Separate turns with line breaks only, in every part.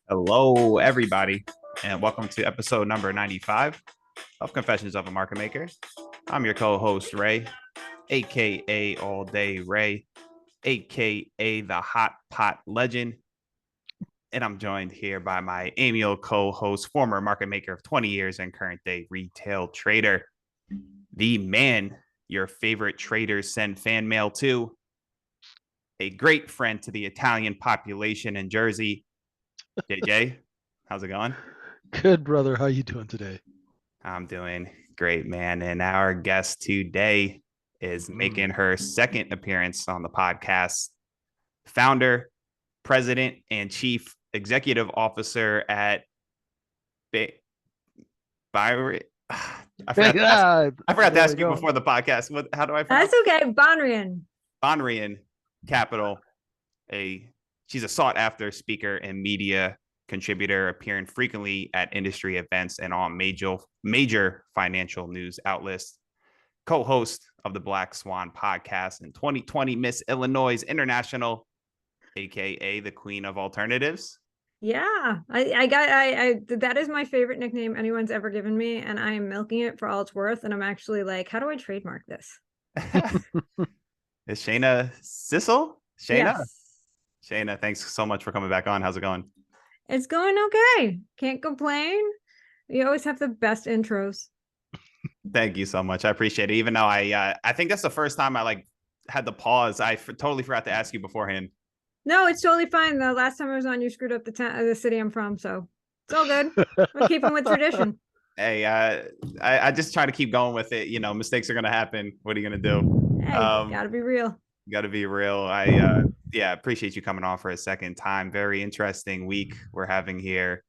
Hello, everybody, and welcome to episode number 95 of Confessions of a Market Maker. I'm your co-host, Ray, aka All Day Ray, aka the Hot Pot Legend. And I'm joined here by my amiable co-host, former market maker of 20 years and current day retail trader, the man your favorite traders send fan mail to, a great friend to the Italian population in Jersey, JJ. How's it going?
Good, brother. How you doing today?
I'm doing great, man. And our guest today is making her second appearance on the podcast. Founder, president, and chief executive officer at Byron.
Yeah,
I forgot to
there we
ask you
go.
before the podcast. How do I pronounce
That's okay. Banrion.
Banrion Capital? She's a sought after speaker and media contributor, appearing frequently at industry events and on major financial news outlets. Co-host of the Black Swan podcast and 2020 Miss Illinois International, aka the Queen of Alternatives.
Yeah, I that is my favorite nickname anyone's ever given me, and I am milking it for all it's worth. And I'm actually like, how do I trademark this?
Is Shana Sissel?
Yes,
Shana, thanks so much for coming back on. How's it going?
it's going okay. Can't complain. You always have the best intros.
Thank you so much. I appreciate it. Even though I think that's the first time I had the pause. Totally forgot to ask you beforehand.
No, it's totally fine. The last time I was on, you screwed up the city I'm from, so it's all good. We're keeping with tradition.
Hey, I just try to keep going with it. You know, mistakes are gonna happen. What are you gonna do?
Hey, gotta be real.
Gotta be real. Yeah, appreciate you coming on for a second time. Very interesting week we're having here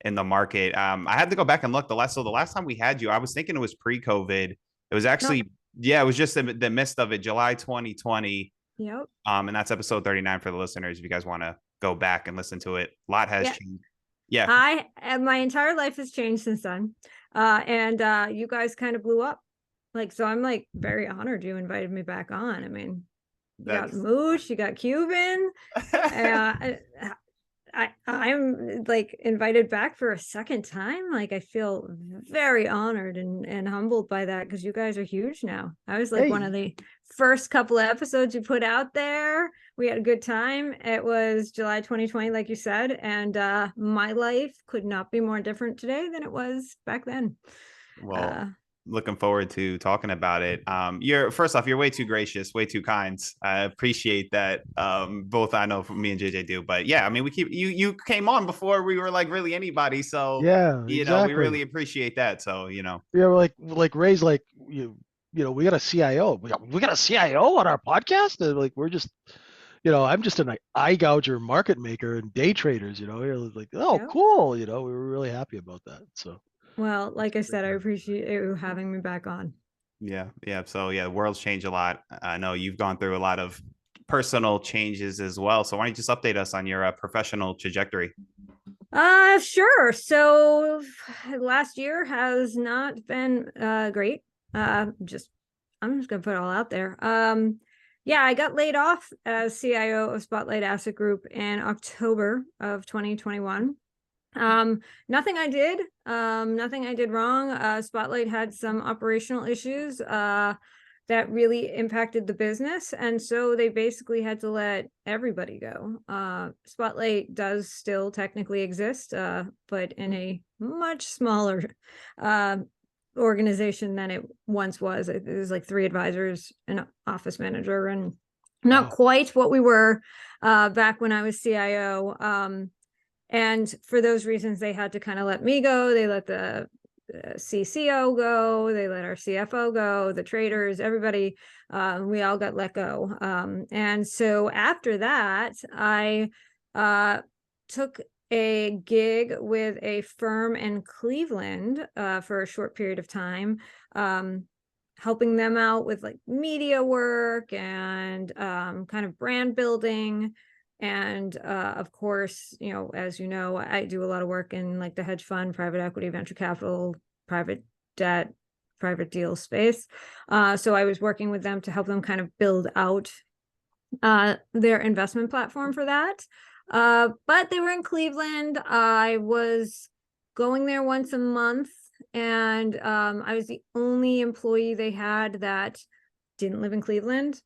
in the market. I had to go back and look. The last time we had you, I was thinking it was pre-COVID. It was actually, yeah, it was just the midst of it, July 2020.
Yep.
And that's episode 39 for the listeners. If you guys want to go back and listen to it, a lot has changed. Yeah.
My entire life has changed since then. And you guys kind of blew up. So I'm like very honored you invited me back on. I mean, you got Mooch, you got Cuban. I'm like invited back for a second time. Like, I feel very honored and humbled by that, because you guys are huge now. I was like one of the first couple of episodes you put out there. We had a good time. It was July 2020, like you said, and my life could not be more different today than it was back then.
Well, looking forward to talking about it. You're way too gracious, way too kind. I appreciate that. Both I know from me and JJ do, but yeah, I mean, you came on before we were like really anybody, so
Yeah,
you know, we really appreciate that. So yeah,
like Ray's like we got a CIO. We got a CIO on our podcast. And like we're just, I'm just an eye gouger market maker and day traders. You're like, oh, cool. We were really happy about that. So.
Well, like I said, I appreciate you having me back on.
Yeah. So yeah, the world's changed a lot. I know you've gone through a lot of personal changes as well. So why don't you just update us on your professional trajectory?
Sure. So last year has not been great. I'm just gonna put it all out there. Yeah, I got laid off as CIO of Spotlight Asset Group in October of 2021. Nothing I did wrong. Spotlight had some operational issues that really impacted the business, and so they basically had to let everybody go. Spotlight does still technically exist, but in a much smaller organization than it once was. It was like 3 advisors, an office manager, and not quite what we were back when I was CIO. And for those reasons, they had to kind of let me go. They let the CCO go. They let our CFO go, the traders, everybody. We all got let go. And so after that, I took a gig with a firm in Cleveland for a short period of time, helping them out with like media work and kind of brand building. And of course, as you know, I do a lot of work in like the hedge fund, private equity, venture capital, private debt, private deal space. So I was working with them to help them kind of build out their investment platform for that. But they were in Cleveland. I was going there once a month, and I was the only employee they had that didn't live in Cleveland.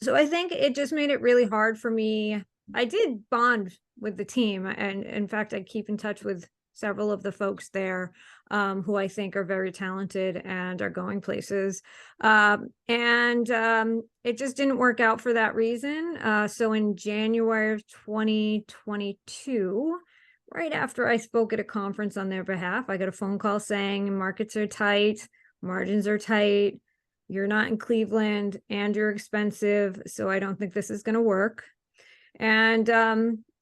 So I think it just made it really hard for me. I did bond with the team, and in fact, I keep in touch with several of the folks there who I think are very talented and are going places. It just didn't work out for that reason. So in January of 2022, right after I spoke at a conference on their behalf, I got a phone call saying markets are tight, margins are tight, you're not in Cleveland, and you're expensive, so I don't think this is going to work. And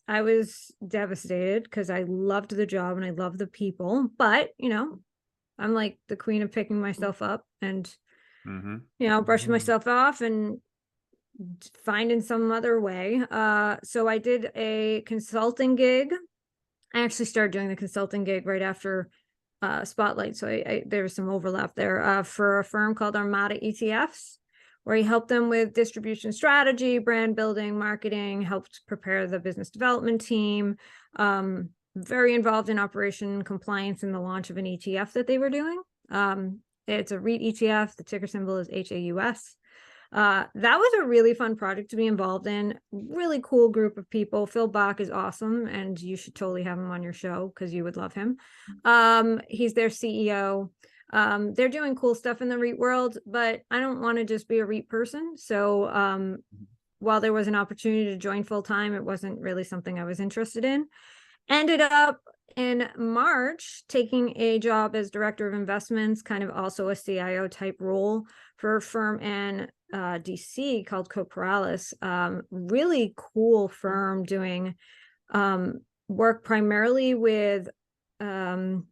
I was devastated because I loved the job and I loved the people, but I'm like the queen of picking myself up and brushing myself off and finding some other way. So I did a consulting gig. I actually started doing the consulting gig right after Spotlight, so there was some overlap there for a firm called Armada ETFs, where he helped them with distribution strategy, brand building, marketing, helped prepare the business development team, very involved in operation compliance and the launch of an ETF that they were doing. It's a REIT ETF. The ticker symbol is HAUS. That was a really fun project to be involved in. Really cool group of people. Phil Bach is awesome, and you should totally have him on your show because you would love him. He's their CEO. They're doing cool stuff in the REIT world, but I don't want to just be a REIT person. So while there was an opportunity to join full time, it wasn't really something I was interested in. Ended up in March taking a job as director of investments, kind of also a CIO type role for a firm in DC called Cohost. Really cool firm doing work primarily with a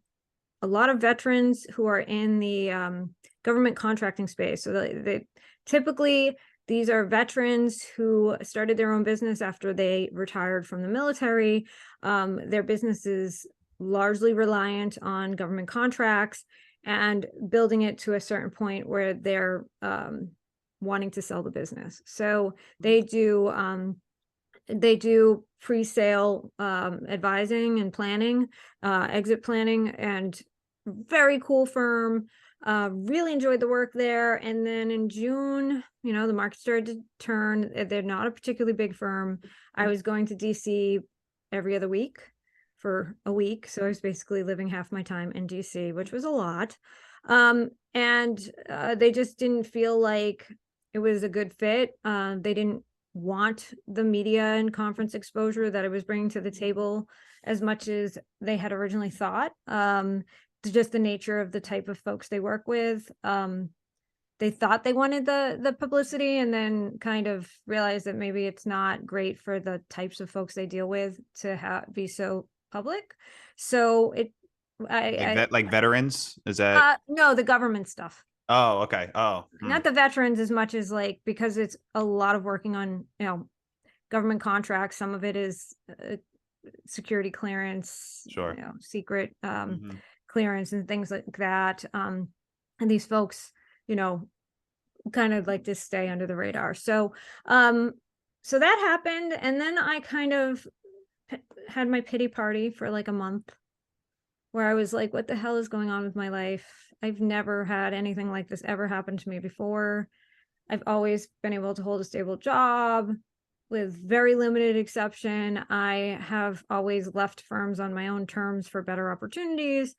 lot of veterans who are in the government contracting space. So they typically, these are veterans who started their own business after they retired from the military. Their business is largely reliant on government contracts and building it to a certain point where they're wanting to sell the business. So they do pre-sale advising and planning, exit planning, and very cool firm. Really enjoyed the work there. And then in June, the market started to turn. They're not a particularly big firm. I was going to DC every other week for a week. So I was basically living half my time in DC, which was a lot. They just didn't feel like it was a good fit. They didn't want the media and conference exposure that I was bringing to the table as much as they had originally thought. Just the nature of the type of folks they work with. They thought they wanted the publicity and then kind of realized that maybe it's not great for the types of folks they deal with to be so public. So
like veterans, is that?
No, the government stuff.
Oh, okay. Oh,
not the veterans as much as because it's a lot of working on, government contracts. Some of it is security clearance,
sure,
secret clearance and things like that. And these folks, kind of like to stay under the radar. So, so that happened. And then I kind of had my pity party for like a month where I was like, what the hell is going on with my life? I've never had anything like this ever happen to me before. I've always been able to hold a stable job with very limited exception. I have always left firms on my own terms for better opportunities.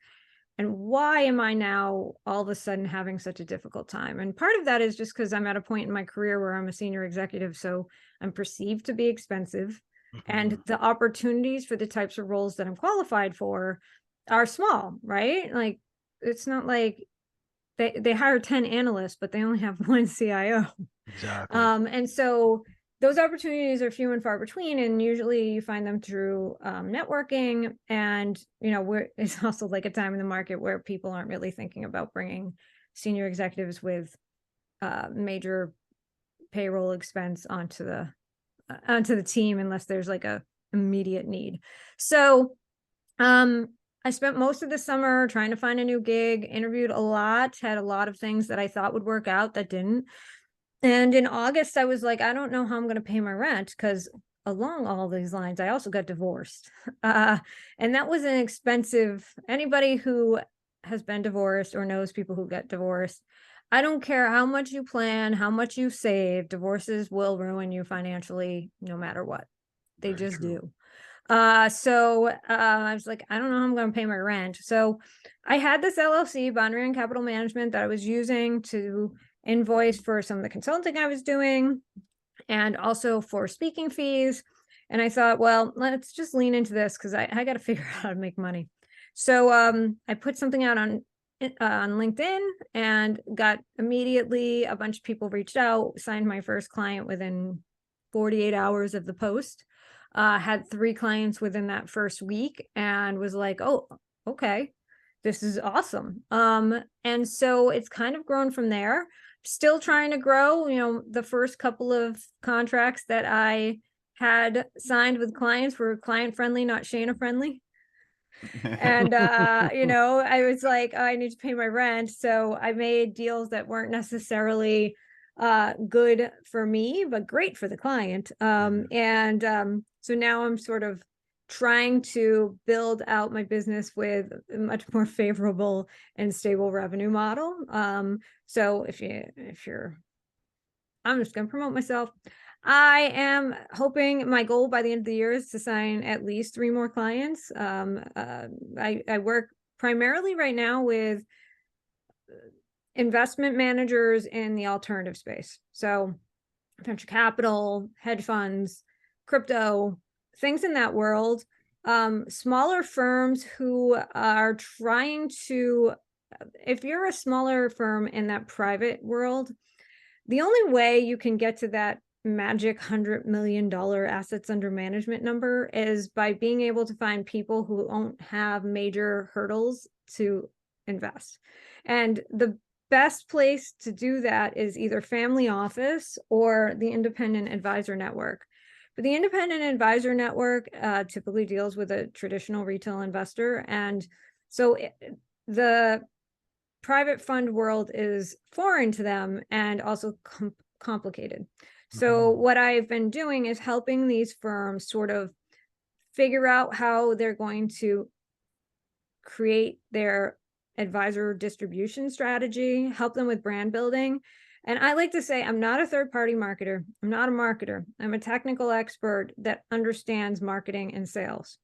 And why am I now all of a sudden having such a difficult time? And part of that is just because I'm at a point in my career where I'm a senior executive, so I'm perceived to be expensive. And the opportunities for the types of roles that I'm qualified for are small, right? Like, it's not like they hire 10 analysts, but they only have one CIO.
Exactly.
And so those opportunities are few and far between, and usually you find them through networking. And it's also like a time in the market where people aren't really thinking about bringing senior executives with major payroll expense onto the team unless there's like a immediate need. So I spent most of the summer trying to find a new gig, interviewed a lot, had a lot of things that I thought would work out that didn't. And in August, I was like, I don't know how I'm going to pay my rent because along all these lines, I also got divorced. And that was an expensive, anybody who has been divorced or knows people who get divorced, I don't care how much you plan, how much you save, divorces will ruin you financially no matter what. They
Very
just
true.
do. So I was like, I don't know how I'm going to pay my rent. So I had this LLC, Banrion Capital Management, that I was using to invoice for some of the consulting I was doing and also for speaking fees. And I thought, well, let's just lean into this because I got to figure out how to make money. So I put something out on LinkedIn and got immediately a bunch of people reached out, signed my first client within 48 hours of the post. Had 3 clients within that first week and was like, oh, okay, this is awesome. And so it's kind of grown from there. Still trying to grow. The first couple of contracts that I had signed with clients were client friendly, not Shana friendly. And I was like, oh, I need to pay my rent. So I made deals that weren't necessarily good for me, but great for the client. So now I'm sort of trying to build out my business with a much more favorable and stable revenue model. So if you're, I'm just going to promote myself. I am hoping my goal by the end of the year is to sign at least 3 more clients. I work primarily right now with investment managers in the alternative space. So venture capital, hedge funds, crypto, things in that world. Smaller firms who are trying to, if you're a smaller firm in that private world, the only way you can get to that magic $100 million assets under management number is by being able to find people who don't have major hurdles to invest. And the best place to do that is either family office or the independent advisor network. But the independent advisor network typically deals with a traditional retail investor. And so the private fund world is foreign to them and also complicated. So what I've been doing is helping these firms sort of figure out how they're going to create their advisor distribution strategy, help them with brand building. And I like to say, I'm not a third-party marketer. I'm not a marketer. I'm a technical expert that understands marketing and sales.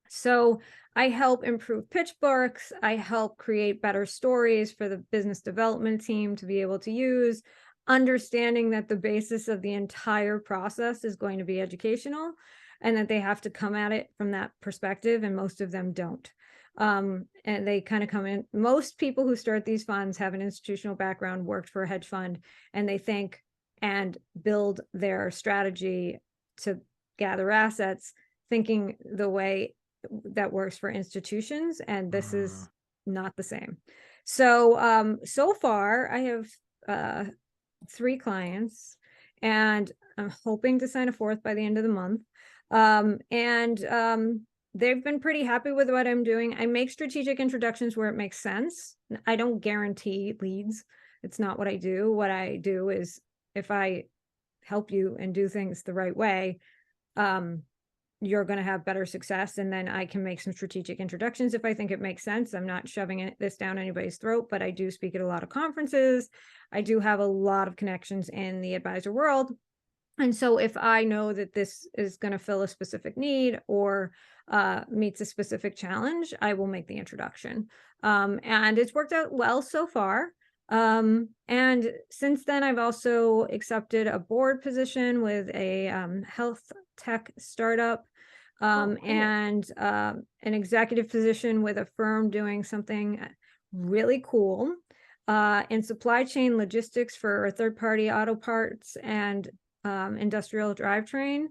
So I help improve pitch books. I help create better stories for the business development team to be able to use, understanding that the basis of the entire process is going to be educational and that they have to come at it from that perspective. And most of them don't. And they kind of come in. Most people who start these funds have an institutional background, worked for a hedge fund, and they think and build their strategy to gather assets, thinking the way that works for institutions. And this is not the same. So, so far I have 3 clients and I'm hoping to sign a 4th by the end of the month. They've been pretty happy with what I'm doing. I make strategic introductions where it makes sense. I don't guarantee leads. It's not what I do. What I do is if I help you and do things the right way, you're going to have better success. And then I can make some strategic introductions if I think it makes sense. I'm not shoving this down anybody's throat, but I do speak at a lot of conferences. I do have a lot of connections in the advisor world. And so if I know that this is going to fill a specific need or meets a specific challenge, I will make the introduction. And it's worked out well so far. And since then, I've also accepted a board position with a health tech startup and an executive position with a firm doing something really cool in supply chain logistics for third-party auto parts and industrial drivetrain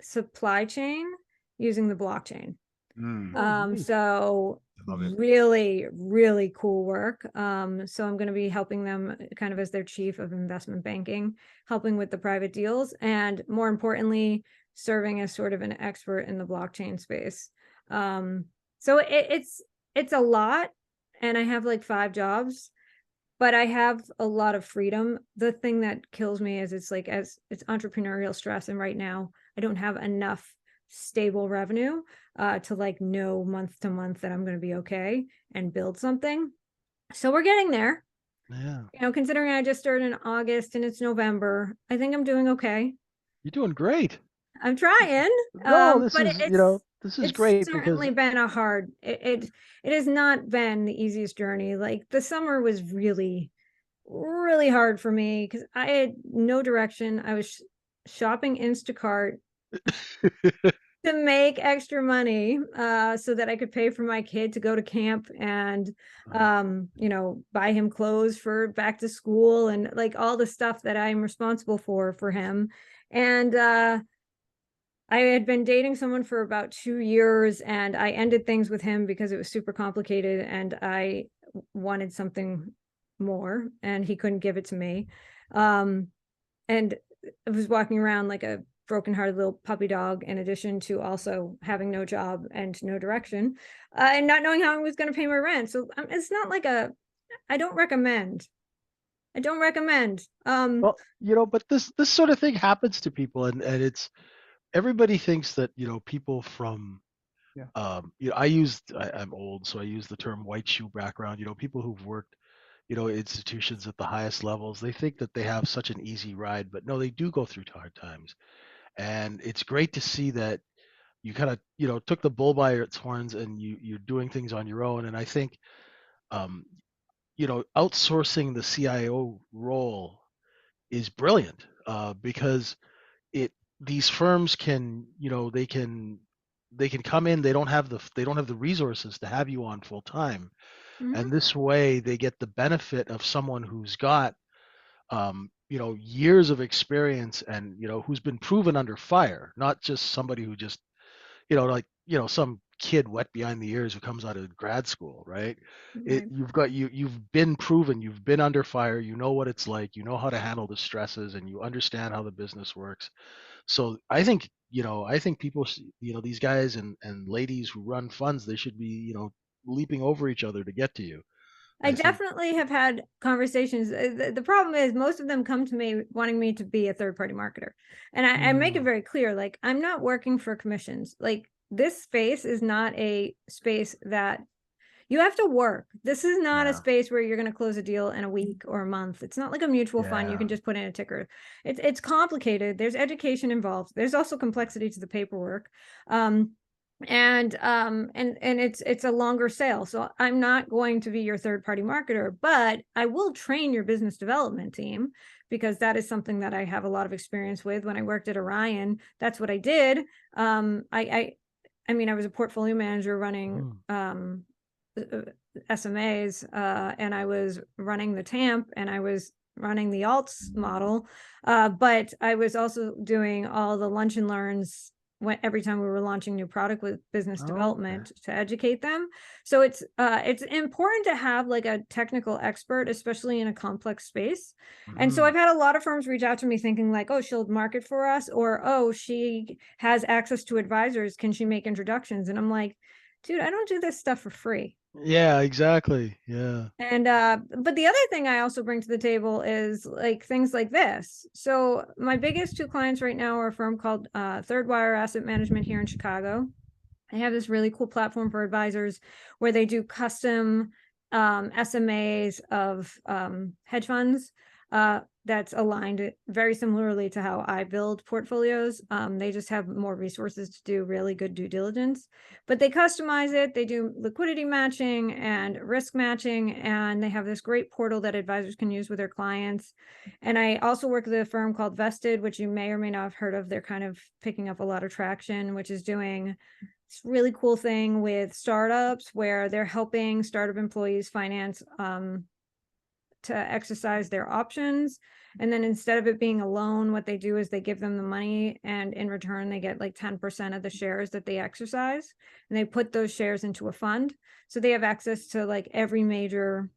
supply chain using the blockchain. So really, really cool work. So I'm going to be helping them kind of as their chief of investment banking, helping with the private deals, and more importantly, serving as sort of an expert in the blockchain space. So it's a lot, and I have like 5 jobs, but I have a lot of freedom. The thing that kills me is it's entrepreneurial stress. And right now I don't have enough stable revenue to like know month to month that I'm going to be okay and build something. So we're getting there.
Yeah.
You know, considering I just started in August and it's November, I think I'm doing okay.
You're doing great.
I'm trying.
No, this
But
is, this is
it's
great
certainly
because
been it has not been the easiest journey. Like the summer was really, really hard for me because I had no direction. I was shopping Instacart to make extra money so that I could pay for my kid to go to camp and you know, buy him clothes for back to school and like all the stuff that I'm responsible for him. And I had been dating someone for about 2 years and I ended things with him because it was super complicated and I wanted something more and he couldn't give it to me. And I was walking around like a brokenhearted little puppy dog, in addition to also having no job and no direction and not knowing how I was going to pay my rent. So it's not like I don't recommend.
well, but this sort of thing happens to people, and it's everybody thinks that people from I'm old, so I use the term white shoe background. People who've worked institutions at the highest levels, they think that they have such an easy ride, but no, they do go through hard times. And it's great to see that you kind of took the bull by its horns and you're doing things on your own. And I think um, outsourcing the CIO role is brilliant because it these firms can they can come in, they don't have the resources to have you on full time,
Mhm.
and this way they get the benefit of someone who's got years of experience and who's been proven under fire, not just somebody who just like some kid wet behind the ears who comes out of grad school, right?
Right.
You've been proven, you've been under fire, you know what it's like, you know how to handle the stresses, and you understand how the business works. So I think people these guys and ladies who run funds, they should be leaping over each other to get to you.
I
I think.
definitely have had conversations. The problem is most of them come to me wanting me to be a third party marketer. And I make it very clear, like, I'm not working for commissions. Like, this space is not a space that you have to work. This is not a
Yeah.
space where you're going to close a deal in a week or a month. It's not like a mutual fund. You can just put in a ticker. It's complicated. There's education involved. There's also complexity to the paperwork. And it's a longer sale. So I'm not going to be your third party marketer, but I will train your business development team because that is something that I have a lot of experience with. When I worked at Orion, that's what I did. I mean, I was a portfolio manager running SMAs, and I was running the TAMP, and I was running the alts model, but I was also doing all the lunch and learns every time we were launching new product with business development to educate them. So it's important to have like a technical expert, especially in a complex space. And so I've had a lot of firms reach out to me thinking like, oh, she'll market for us, or, oh, she has access to advisors, can she make introductions? And I'm like, dude, I don't do this stuff for free.
Yeah, exactly. Yeah.
And but the other thing I also bring to the table is like things like this. So my biggest two clients right now are a firm called Third Wire Asset Management here in Chicago. They have this really cool platform for advisors where they do custom SMAs of hedge funds that's aligned very similarly to how I build portfolios. They just have more resources to do really good due diligence, but they customize it. They do liquidity matching and risk matching, and they have this great portal that advisors can use with their clients. And I also work with a firm called Vested, which you may or may not have heard of. They're kind of picking up a lot of traction, which is doing this really cool thing with startups where they're helping startup employees finance to exercise their options. And then instead of it being a loan, what they do is they give them the money, and in return they get like 10% of the shares that they exercise, and they put those shares into a fund. So they have access to like every major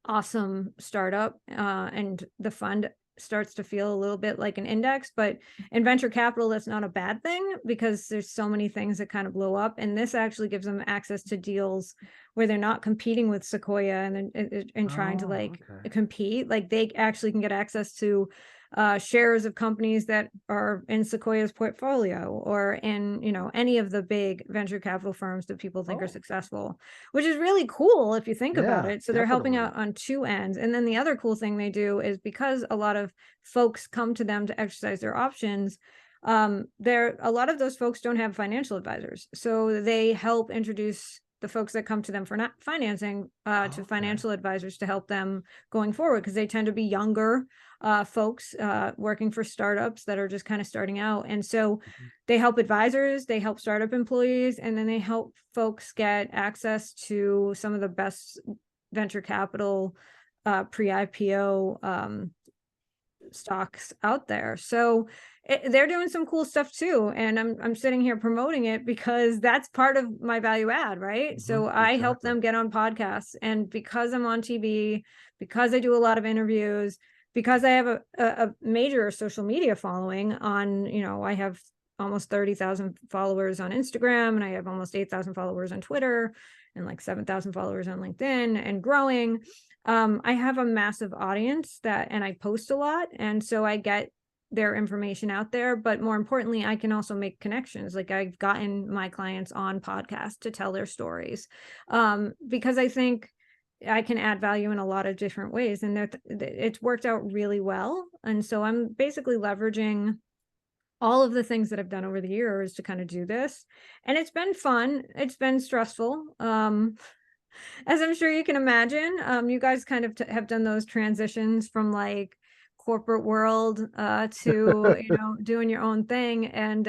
awesome startup, and the fund starts to feel a little bit like an index. But in venture capital, that's not a bad thing, because there's so many things that kind of blow up, and this actually gives them access to deals where they're not competing with Sequoia and trying to like compete. Like they actually can get access to shares of companies that are in Sequoia's portfolio, or in, you know, any of the big venture capital firms that people think are successful, which is really cool if you think about it. So they're helping out on two ends. And then the other cool thing they do is, because a lot of folks come to them to exercise their options, a lot of those folks don't have financial advisors. So they help introduce the folks that come to them for not financing to financial advisors to help them going forward, because they tend to be younger folks working for startups that are just kind of starting out. And so they help advisors, they help startup employees, and then they help folks get access to some of the best venture capital pre-IPO stocks out there. So they're doing some cool stuff too. And I'm sitting here promoting it because that's part of my value add, right? So I help them get on podcasts, and because I'm on TV, because I do a lot of interviews, because I have a major social media following on, you know, I have almost 30,000 followers on Instagram, and I have almost 8,000 followers on Twitter, and like 7,000 followers on LinkedIn, and growing. I have a massive audience and I post a lot. And so I get their information out there, but more importantly, I can also make connections. Like I've gotten my clients on podcasts to tell their stories, because I think I can add value in a lot of different ways, and it's worked out really well. And so I'm basically leveraging all of the things that I've done over the years to kind of do this. And it's been fun. It's been stressful. As I'm sure you can imagine, you guys kind of have done those transitions from like corporate world to, you know, doing your own thing. And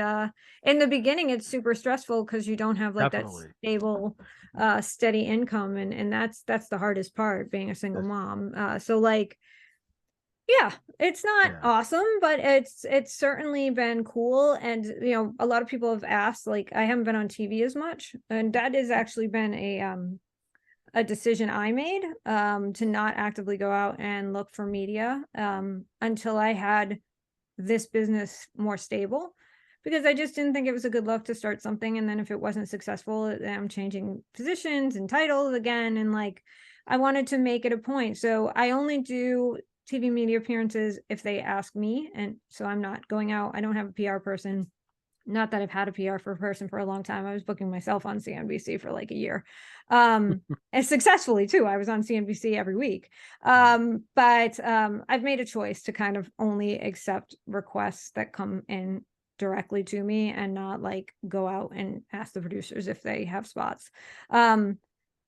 in the beginning, it's super stressful because you don't have like that stable, steady income. And that's the hardest part, being a single mom. So like, yeah, it's not awesome, but it's certainly been cool. And, you know, a lot of people have asked, like, I haven't been on TV as much, and that has actually been a decision I made, to not actively go out and look for media until I had this business more stable, because I just didn't think it was a good look to start something, and then if it wasn't successful, I'm changing positions and titles again, and like I wanted to make it a point. So I only do TV media appearances if they ask me, and so I'm not going out. I don't have a PR person. Not that I've had a PR person for a long time. I was booking myself on CNBC for like a year, and successfully too. I was on CNBC every week. But I've made a choice to kind of only accept requests that come in directly to me, and not like go out and ask the producers if they have spots.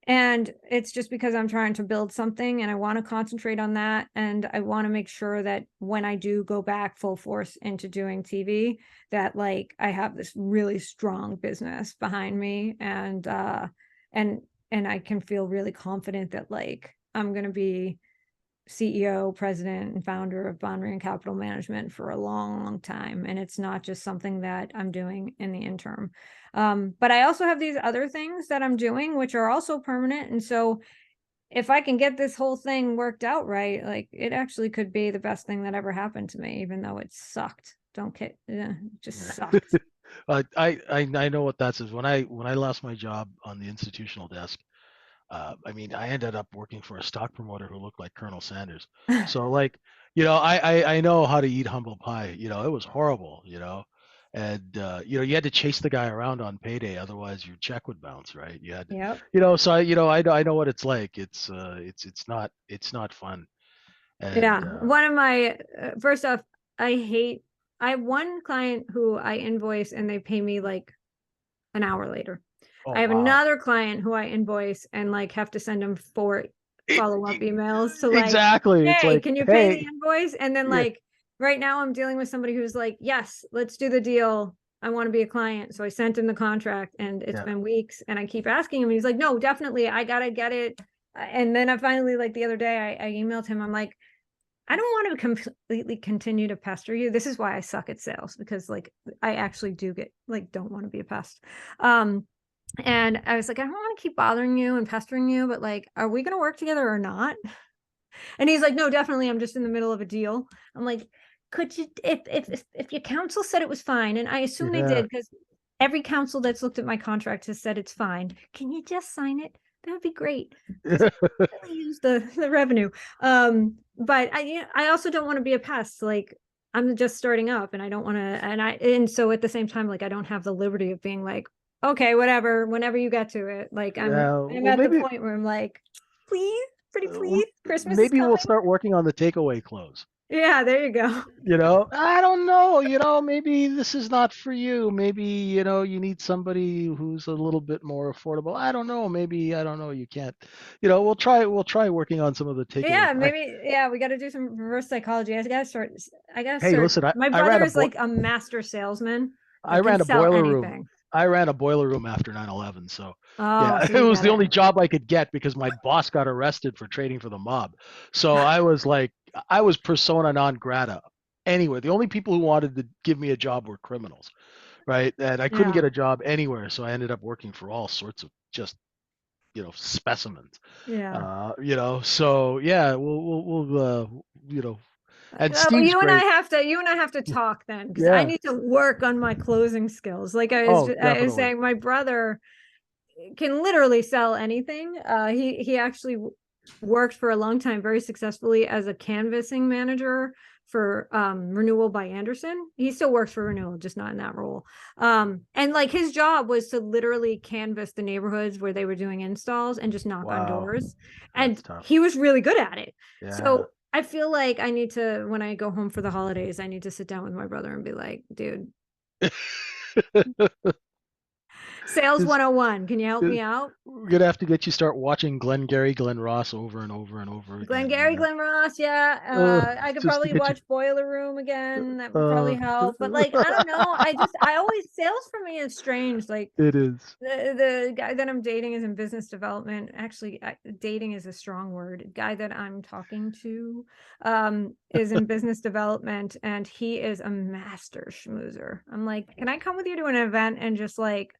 And it's just because I'm trying to build something, and I want to concentrate on that. And I want to make sure that when I do go back full force into doing TV, that like I have this really strong business behind me, and I can feel really confident that like I'm going to be CEO, president, and founder of Banrion Capital Management for a long time. And it's not just something that I'm doing in the interim. But I also have these other things that I'm doing, which are also permanent. And so if I can get this whole thing worked out right, like it actually could be the best thing that ever happened to me, even though it sucked. Don't kid, it just sucked.
I know what that says. When I lost my job on the institutional desk, I mean, I ended up working for a stock promoter who looked like Colonel Sanders. So like, you know, I know how to eat humble pie. You know, it was horrible. You know, and you know, you had to chase the guy around on payday, otherwise your check would bounce, right? You had to, you know, so I know what it's like. It's not fun. And,
one of my first off, I have one client who I invoice and they pay me like an hour later. I have another client who I invoice and like have to send them 4 follow-up emails to like,
exactly.
Hey,
it's like,
can you pay the invoice? And then like right now I'm dealing with somebody who's like, yes, let's do the deal. I want to be a client. So I sent him the contract, and it's been weeks, and I keep asking him, and he's like, no, definitely, I gotta get it. And then I finally, like the other day, I emailed him. I'm like, I don't want to completely continue to pester you. This is why I suck at sales, because like I actually don't want to be a pest. And I was like, I don't want to keep bothering you and pestering you, but like, are we going to work together or not? And he's like, no, definitely. I'm just in the middle of a deal. I'm like, could you, if your counsel said it was fine, and I assume they did, because every counsel that's looked at my contract has said it's fine. Can you just sign it? That would be great. Really use the revenue. But I also don't want to be a pest. Like, I'm just starting up, and I don't want to, and so at the same time, like, I don't have the liberty of being like, okay, whatever, whenever you get to it. Like, I'm at the point where I'm like, please, pretty please, Christmas is
maybe
coming.
we'll start working on the takeaway clothes.
Yeah, there you go.
I don't know, maybe this is not for you. Maybe, you need somebody who's a little bit more affordable. I don't know. Maybe, I don't know. You can't, we'll try working on some of the takeaway.
Yeah, maybe. Yeah, we got to do some reverse psychology. I got to start.
Hey, listen,
my brother is like a master salesman.
I ran a boiler room. I ran a boiler room after 9/11. So yeah,
so
it was the only job I could get because my boss got arrested for trading for the mob. So I was persona non grata. Anyway, the only people who wanted to give me a job were criminals, right? And I couldn't get a job anywhere. So I ended up working for all sorts of just, specimens.
Yeah.
So yeah, we'll and Steve's
you and
great.
I have to talk then, because I need to work on my closing skills. Like I was saying, my brother can literally sell anything. He actually worked for a long time very successfully as a canvassing manager for Renewal by Anderson. He still works for Renewal, just not in that role. And like his job was to literally canvass the neighborhoods where they were doing installs and just knock on doors. And he was really good at it. Yeah. So I feel like I need to, when I go home for the holidays, I need to sit down with my brother and be like, dude, Sales 101. Can you help me out?
We're gonna have to get you start watching Glengarry Glen Ross over and over and over again.
Glengarry Glen Ross, yeah. I could probably watch Boiler Room again. That would probably help. But like, I don't know. I always, sales for me is strange. Like,
it is.
The guy that I'm dating is in business development. Actually, dating is a strong word. The guy that I'm talking to is in business development, and he is a master schmoozer. I'm like, can I come with you to an event and just like,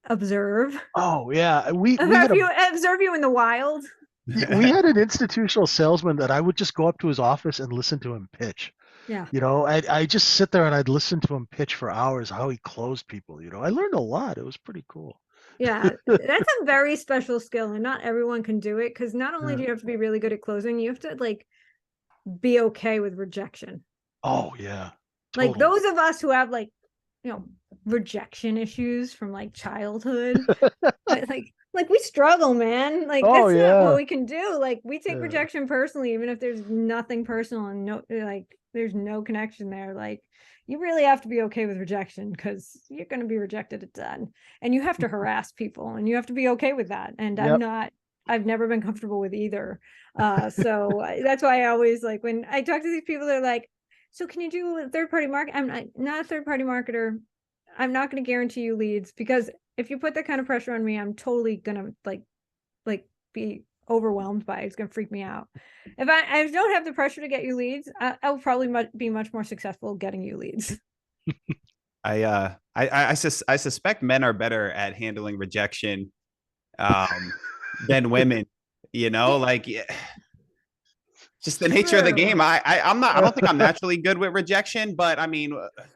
observe?
Oh yeah,
observe you in the wild.
We had an institutional salesman that I would just go up to his office and listen to him pitch.
Yeah.
I just sit there and I'd listen to him pitch for hours, how he closed people. I learned a lot. It was pretty cool.
Yeah, that's a very special skill, and not everyone can do it, because not only do you have to be really good at closing, you have to like be okay with rejection.
Oh yeah. Totally.
Like those of us who have like, rejection issues from like childhood, like we struggle, man. Like that's not what we can do. Like we take rejection personally, even if there's nothing personal and there's no connection there. Like you really have to be okay with rejection, because you're going to be rejected a ton, and you have to harass people, and you have to be okay with that. And I've never been comfortable with either. So that's why I always, like, when I talk to these people, they're like, so can you do a third-party market? I'm not a third-party marketer. I'm not going to guarantee you leads, because if you put that kind of pressure on me, I'm totally going to like be overwhelmed by it. It's going to freak me out. If I don't have the pressure to get you leads, I'll probably be much more successful getting you leads.
I suspect men are better at handling rejection than women, like just the nature of the game. I'm not, I don't think I'm naturally good with rejection, but I mean,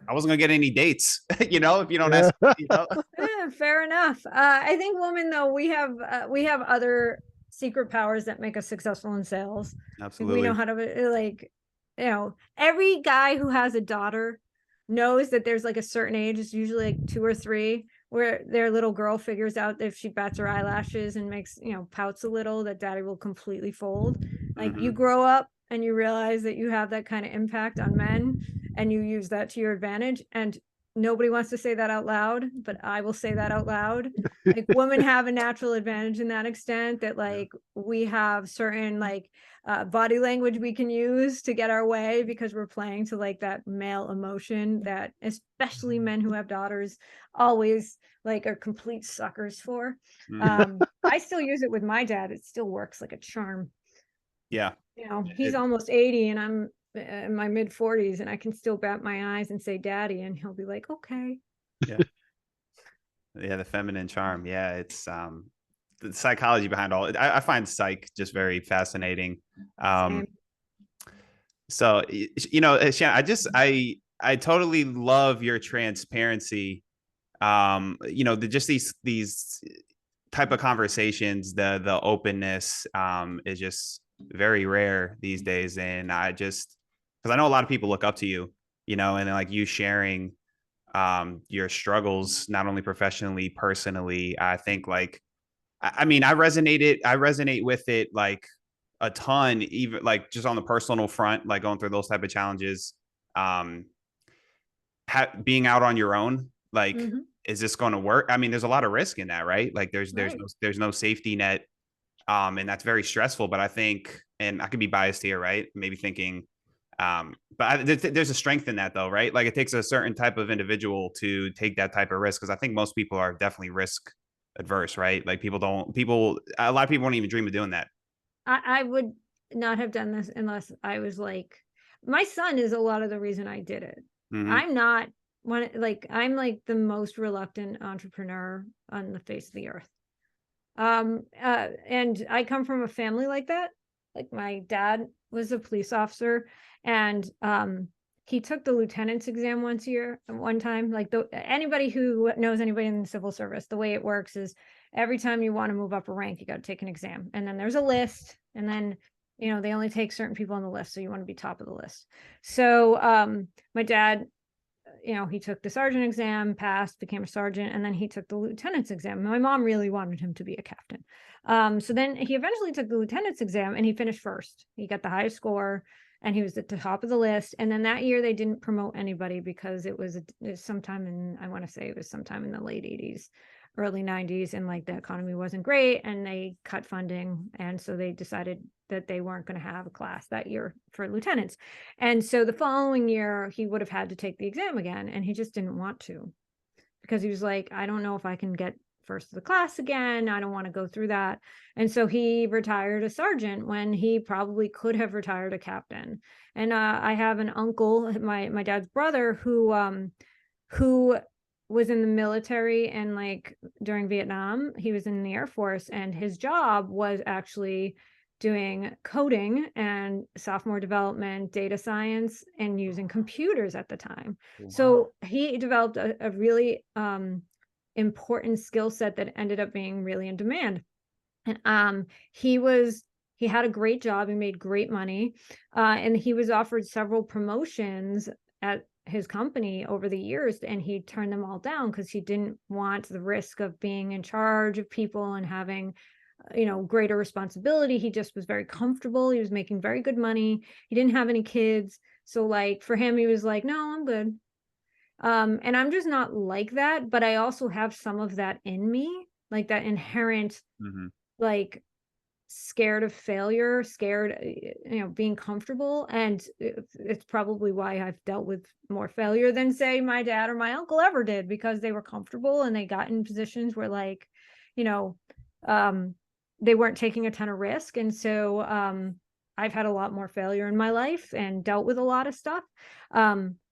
I wasn't gonna get any dates, if you don't ask,
Yeah, fair enough. I think women, though, we have other secret powers that make us successful in sales.
Absolutely.
We know how to, every guy who has a daughter knows that there's like a certain age, it's usually like 2 or 3, where their little girl figures out that if she bats her eyelashes and makes, pouts a little, that daddy will completely fold. Like you grow up and you realize that you have that kind of impact on men, and you use that to your advantage. And nobody wants to say that out loud, but I will say that out loud. Like women have a natural advantage in that extent, that like we have certain like body language we can use to get our way, because we're playing to like that male emotion that especially men who have daughters always like are complete suckers for. I still use it with my dad. It still works like a charm.
Yeah.
He's almost 80 and I'm in my mid 40s, and I can still bat my eyes and say daddy, and he'll be like, okay.
Yeah. Yeah, the feminine charm. Yeah, it's the psychology behind all it. I find psych just very fascinating.
Same.
So, Shannon, I totally love your transparency. Just these type of conversations, the openness is just very rare these days. And because I know a lot of people look up to you, and like you sharing your struggles, not only professionally, personally. I think like, I resonate with it like a ton, even like just on the personal front, like going through those type of challenges. Um, Being out on your own, like, is this going to work? I mean, there's a lot of risk in that, right? Like there's no safety net. And that's very stressful, but I think, and I could be biased here, right? Maybe thinking, there's a strength in that though, right? Like it takes a certain type of individual to take that type of risk. Cause I think most people are definitely risk adverse, right? Like a lot of people won't even dream of doing that.
I would not have done this unless I was like, my son is a lot of the reason I did it. I'm not I'm like the most reluctant entrepreneur on the face of the earth. And I come from a family like that. Like my dad was a police officer, and he took the lieutenant's exam one time. Like anybody who knows anybody in the civil service, the way it works is every time you want to move up a rank, you got to take an exam, and then there's a list, and then they only take certain people on the list, so you want to be top of the list. So my dad, he took the sergeant exam, passed, became a sergeant, and then he took the lieutenant's exam. My mom really wanted him to be a captain. So then he eventually took the lieutenant's exam and he finished first. He got the highest score and he was at the top of the list. And then that year they didn't promote anybody because it was sometime in, I want to say it was sometime in the late 80s, early 90s, and like the economy wasn't great and they cut funding. And so they decided that they weren't going to have a class that year for lieutenants. And so the following year he would have had to take the exam again, and he just didn't want to, because he was like, I don't know if I can get first of the class again. I don't want to go through that. And so he retired a sergeant when he probably could have retired a captain. And I have an uncle, my dad's brother, who was in the military, and like during Vietnam, he was in the Air Force, and his job was actually doing coding and software development, data science, and using computers at the time. Wow. So he developed a really important skill set that ended up being really in demand. And he had a great job, he made great money, and he was offered several promotions at his company over the years, and he turned them all down because he didn't want the risk of being in charge of people and having greater responsibility. He just was very comfortable. He was making very good money. He didn't have any kids. So like for him, he was like, no, I'm good. And I'm just not like that, but I also have some of that in me, like that inherent, like scared of failure, scared, being comfortable. And it's probably why I've dealt with more failure than say my dad or my uncle ever did, because they were comfortable and they got in positions where like, they weren't taking a ton of risk. And so I've had a lot more failure in my life and dealt with a lot of stuff.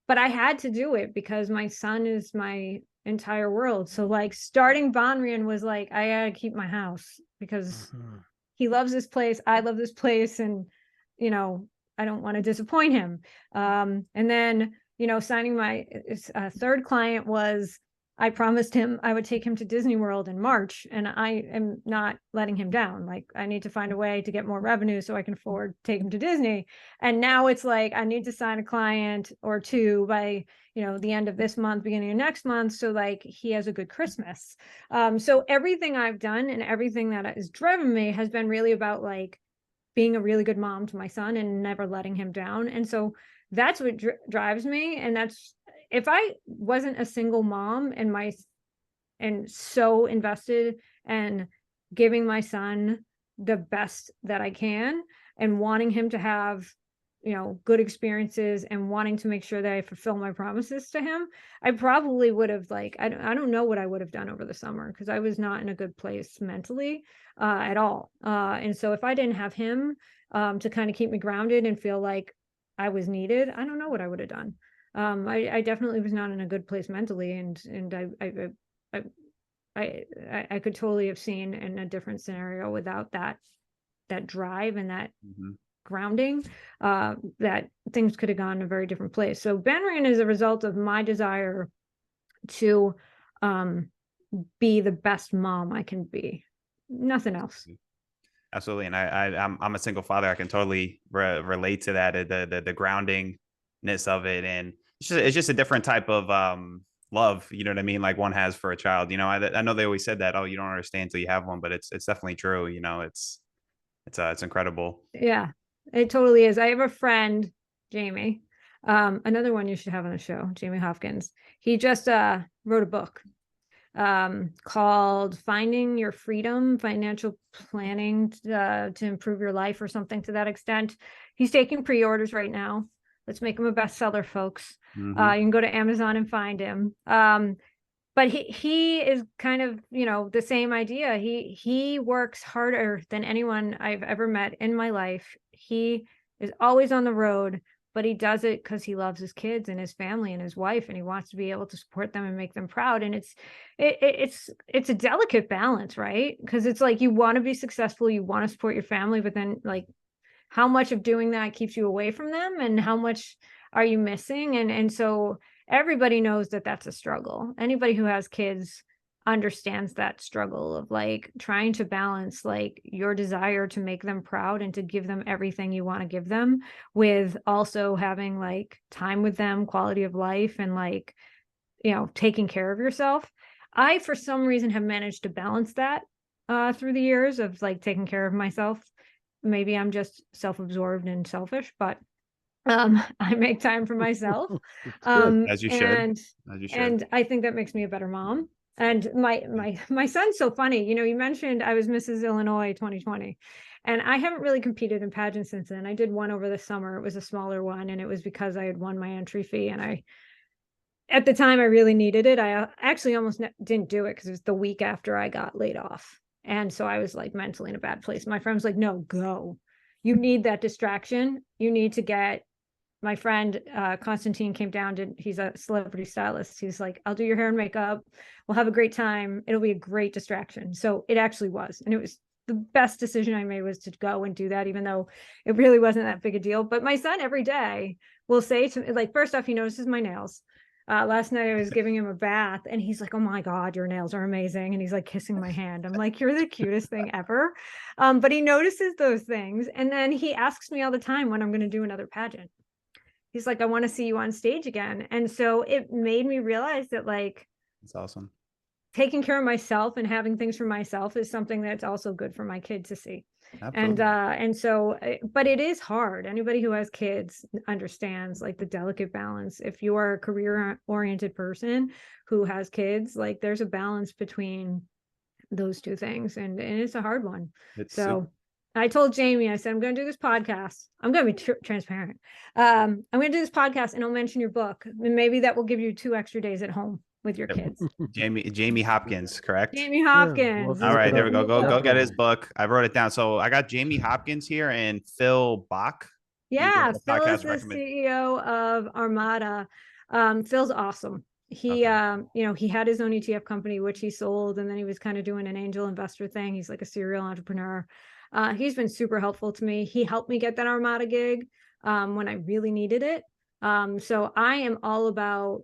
But I had to do it because my son is my entire world. So like starting Banrion was like, I gotta keep my house because he loves this place. I love this place. And, I don't want to disappoint him. And then, signing my third client was, I promised him I would take him to Disney World in March, and I am not letting him down. Like I need to find a way to get more revenue so I can afford to take him to Disney. And now it's like, I need to sign a client or two by, the end of this month, beginning of next month. So like he has a good Christmas. So everything I've done and everything that has driven me has been really about like being a really good mom to my son and never letting him down. And so that's what drives me. And that's, if I wasn't a single mom and so invested and giving my son the best that I can and wanting him to have, good experiences and wanting to make sure that I fulfill my promises to him, I probably would have like, I don't know what I would have done over the summer because I was not in a good place mentally at all. And so if I didn't have him to kind of keep me grounded and feel like I was needed, I don't know what I would have done. I definitely was not in a good place mentally, and I could totally have seen in a different scenario without that drive and that grounding, that things could have gone a very different place. So Banrion is a result of my desire to be the best mom I can be. Nothing else.
Absolutely. And I'm a single father. I can totally relate to that, the groundingness of it. And it's just a different type of love, you know what I mean? Like one has for a child, you know, I know they always said that, oh, you don't understand until you have one, but it's definitely true. You know, it's incredible.
Yeah, it totally is. I have a friend, Jamie, another one you should have on the show, Jamie Hopkins. He just wrote a book called Finding Your Freedom, Financial Planning to Improve Your Life, or something to that extent. He's taking pre-orders right now. Let's make him a bestseller, folks. You can go to Amazon and find him. But he is kind of, you know, the same idea. He works harder than anyone I've ever met in my life. He is always on the road, but he does it because he loves his kids and his family and his wife, and he wants to be able to support them and make them proud. And it's a delicate balance, right? Because it's like you want to be successful, you want to support your family, but then like how much of doing that keeps you away from them, and how much are you missing? And so everybody knows that that's a struggle. Anybody who has kids understands that struggle of like trying to balance like your desire to make them proud and to give them everything you want to give them, with also having like time with them, quality of life, and like, you know, taking care of yourself. I, for some reason, have managed to balance that through the years of like taking care of myself. Maybe I'm just self-absorbed and selfish, but I make time for myself.
As you should.
And I think that makes me a better mom. And my son's so funny. You know, you mentioned I was Mrs. Illinois 2020, and I haven't really competed in pageants since then. I did one over the summer. It was a smaller one, and it was because I had won my entry fee, and at the time I really needed it. I actually almost didn't do it because it was the week after I got laid off. And so I was like mentally in a bad place. My friend was like, no, go. You need that distraction. You need to get, my friend Constantine came down to, he's a celebrity stylist. He's like, I'll do your hair and makeup. We'll have a great time. It'll be a great distraction. So it actually was. And it was the best decision I made, was to go and do that, even though it really wasn't that big a deal. But my son every day will say to me, like, first off, he notices my nails. Last night I was giving him a bath and he's like, oh my God, your nails are amazing. And he's like kissing my hand. I'm like, you're the cutest thing ever. But he notices those things. And then he asks me all the time when I'm going to do another pageant. He's like, I want to see you on stage again. And so it made me realize that like,
it's awesome.
Taking care of myself and having things for myself is something that's also good for my kid to see. Absolutely. And so, but it is hard. Anybody who has kids understands like the delicate balance. If you are a career oriented person who has kids, like there's a balance between those two things, and it's a hard one. I told Jamie, I said, I'm going to do this podcast. I'm going to be transparent. I'm going to do this podcast and I'll mention your book, and maybe that will give you 2 extra days at home with your kids.
Jamie Hopkins, correct?
Jamie Hopkins.
All right, there we go. Go get his book. I wrote it down. So I got Jamie Hopkins here and Phil Bach.
Yeah, Phil is the CEO of Armada. Phil's awesome. He, you know, he had his own ETF company, which he sold, and then he was kind of doing an angel investor thing. He's like a serial entrepreneur. He's been super helpful to me. He helped me get that Armada gig when I really needed it. So I am all about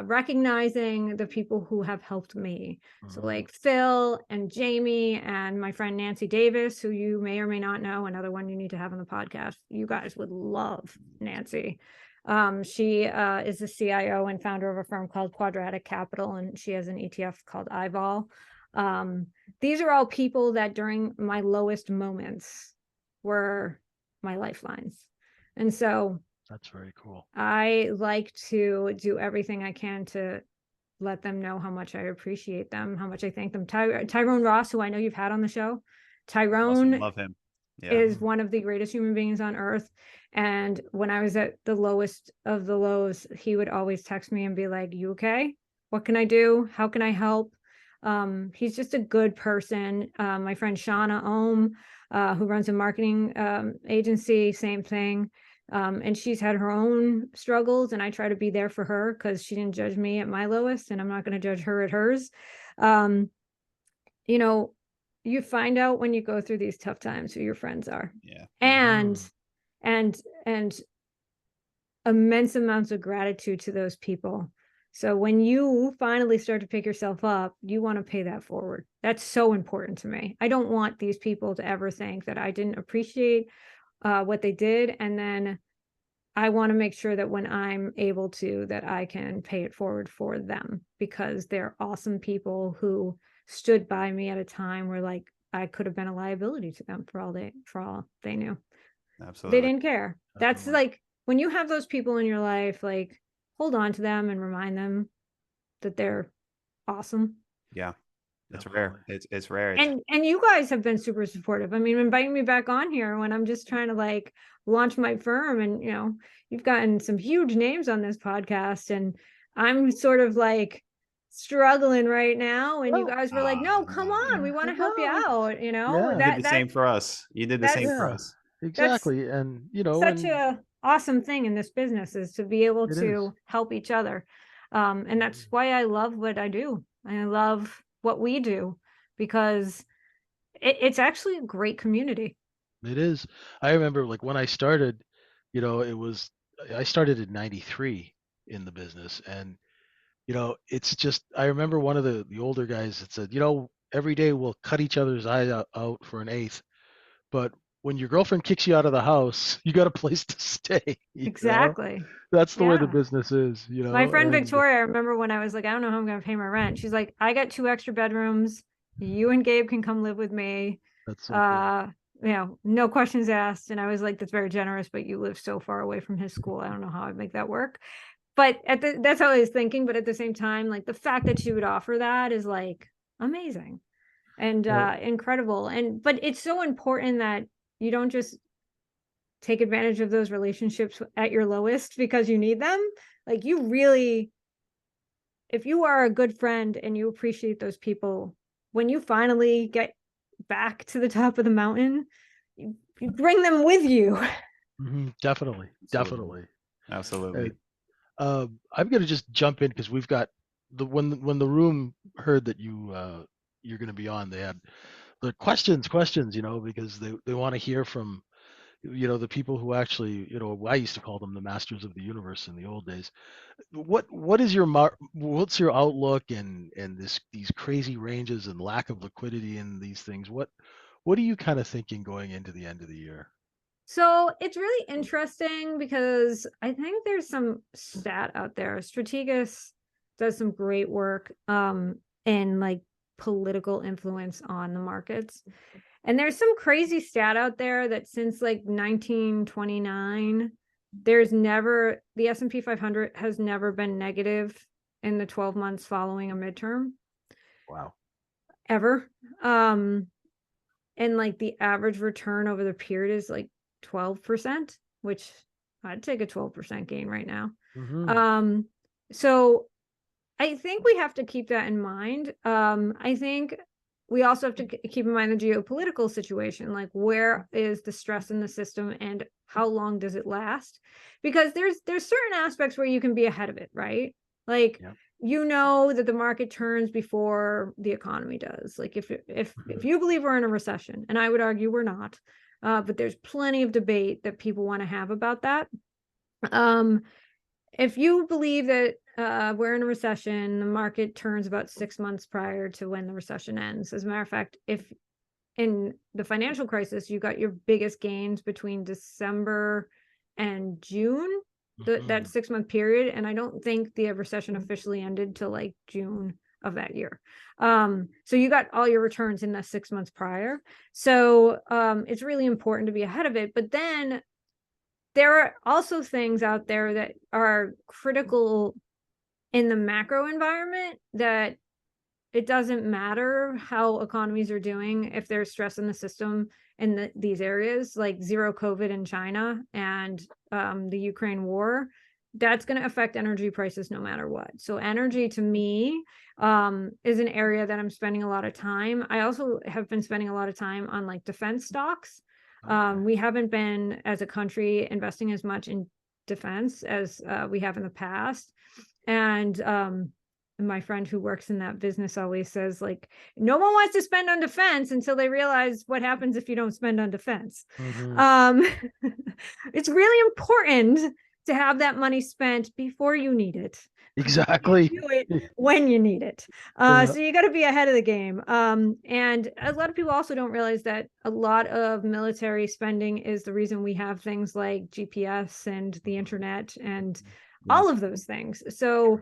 recognizing the people who have helped me. So like Phil and Jamie and my friend Nancy Davis, who you may or may not know, another one you need to have on the podcast. You guys would love Nancy. She is the CIO and founder of a firm called Quadratic Capital, and she has an ETF called iVol. These are all people that during my lowest moments were my lifelines. And so
that's very cool.
I like to do everything I can to let them know how much I appreciate them, how much I thank them. Tyrone Ross, who I know you've had on the show. Tyrone,
awesome. Love him. Yeah.
Is one of the greatest human beings on earth. And when I was at the lowest of the lows, he would always text me and be like, you okay? What can I do? How can I help? He's just a good person. My friend Shana Sissel, who runs a marketing agency, same thing. And she's had her own struggles, and I try to be there for her because she didn't judge me at my lowest, and I'm not going to judge her at hers. You know, you find out when you go through these tough times who your friends are.
Yeah.
And immense amounts of gratitude to those people. So when you finally start to pick yourself up, you want to pay that forward. That's so important to me. I don't want these people to ever think that I didn't appreciate what they did. And then I want to make sure that when I'm able to, that I can pay it forward for them, because they're awesome people who stood by me at a time where like I could have been a liability to them for all they knew.
Absolutely.
They didn't care. That's like, when you have those people in your life, like, hold on to them and remind them that they're awesome.
Yeah. It's rare. It's rare.
And you guys have been super supportive. I mean, inviting me back on here when I'm just trying to like launch my firm, and you know, you've gotten some huge names on this podcast, and I'm sort of like struggling right now, and you guys were like, no, come on, we want to help you out, you know.
Yeah.
You did the same for us. You did the same for us.
Exactly. And you know,
such a awesome thing in this business is to be able to help each other. And that's why I love what I do. I love what we do, because it's actually a great community.
It is. I remember like when I started, you know, I started in 93 in the business, and you know, it's just, I remember one of the older guys that said, you know, every day we'll cut each other's eyes out for an eighth, but when your girlfriend kicks you out of the house, you got a place to stay.
Exactly.
Know? That's the way the business is, you know.
My friend Victoria, I remember when I was like, I don't know how I'm going to pay my rent. She's like, I got 2 extra bedrooms. You and Gabe can come live with me.
That's so cool.
You know, no questions asked. And I was like, that's very generous, but you live so far away from his school. I don't know how I'd make that work. But that's how I was thinking. But at the same time, like the fact that she would offer that is like amazing and incredible. But it's so important that you don't just take advantage of those relationships at your lowest because you need them. Like you really, if you are a good friend and you appreciate those people, when you finally get back to the top of the mountain, you bring them with you.
Mm-hmm. Definitely.
Absolutely.
I'm going to just jump in because we've got when the room heard that you're going to be on, they had the questions, you know, because they want to hear from, you know, the people who actually, you know, I used to call them the masters of the universe in the old days. What's your outlook and these crazy ranges and lack of liquidity in these things? What are you kind of thinking going into the end of the year?
So it's really interesting because I think there's some stat out there. Strategas does some great work in like political influence on the markets. And there's some crazy stat out there that since like 1929, the S&P 500 has never been negative in the 12 months following a midterm.
Wow.
Ever. And like the average return over the period is like 12%, which I'd take a 12% gain right now.
Mm-hmm.
So I think we have to keep that in mind. I think we also have to keep in mind the geopolitical situation, like where is the stress in the system and how long does it last? Because there's certain aspects where you can be ahead of it, right? Like, you know that the market turns before the economy does. Like if you believe we're in a recession, and I would argue we're not, but there's plenty of debate that people want to have about that. If you believe that we're in a recession, the market turns about 6 months prior to when the recession ends. As a matter of fact, if in the financial crisis, you got your biggest gains between December and June, that 6-month period. And I don't think the recession officially ended till like June of that year. So you got all your returns in the 6 months prior. So it's really important to be ahead of it. But then there are also things out there that are critical in the macro environment, that it doesn't matter how economies are doing if there's stress in the system in these areas, like zero COVID in China and the Ukraine war. That's going to affect energy prices no matter what. So energy to me is an area that I'm spending a lot of time. I also have been spending a lot of time on like defense stocks. We haven't been, as a country, investing as much in defense as we have in the past. And my friend who works in that business always says, like, no one wants to spend on defense until they realize what happens if you don't spend on defense. It's really important to have that money spent before you need it.
Exactly.
Do it when you need it. So you got to be ahead of the game. And a lot of people also don't realize that a lot of military spending is the reason we have things like GPS and the internet and all of those things. So,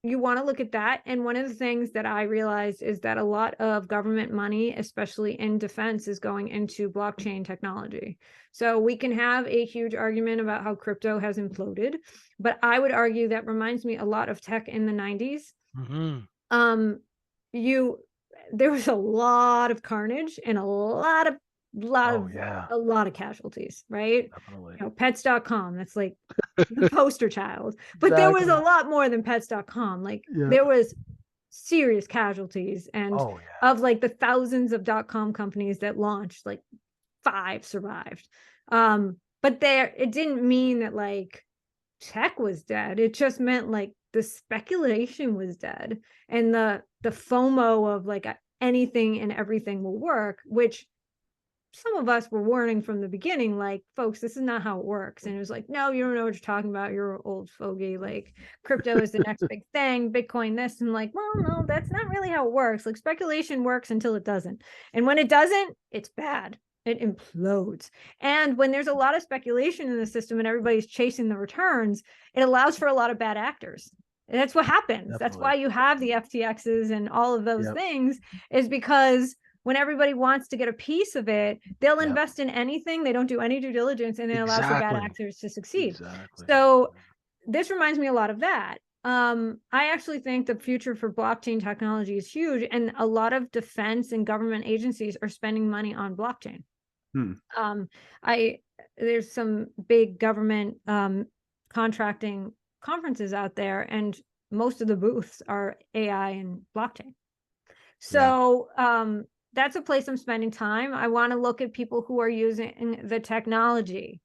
you want to look at that. And one of the things that I realized is that a lot of government money, especially in defense, is going into blockchain technology. So we can have a huge argument about how crypto has imploded, but I would argue that reminds me a lot of tech in the 90s. There was a lot of carnage and a lot of casualties, right?
Definitely.
Pets.com, that's like the poster child, but there was a lot more than pets.com. Like there was serious casualties, and of like the thousands of .com companies that launched, like 5 survived. But it didn't mean that like tech was dead. It just meant like the speculation was dead, and the FOMO of like anything and everything will work, which some of us were warning from the beginning, like, folks, this is not how it works. And it was like, no, you don't know what you're talking about. You're an old fogey. Like, crypto is the next big thing, Bitcoin this. And like, well, no, that's not really how it works. Like, speculation works until it doesn't. And when it doesn't, it's bad. It implodes. And when there's a lot of speculation in the system and everybody's chasing the returns, it allows for a lot of bad actors. And that's what happens. That's why you have the FTXs and all of those things, is because when everybody wants to get a piece of it, they'll invest in anything. They don't do any due diligence, and it allows for bad actors to succeed. So this reminds me a lot of that. I actually think the future for blockchain technology is huge, and a lot of defense and government agencies are spending money on blockchain. There's some big government contracting conferences out there, and most of the booths are AI and blockchain. So that's a place I'm spending time. I want to look at people who are using the technology.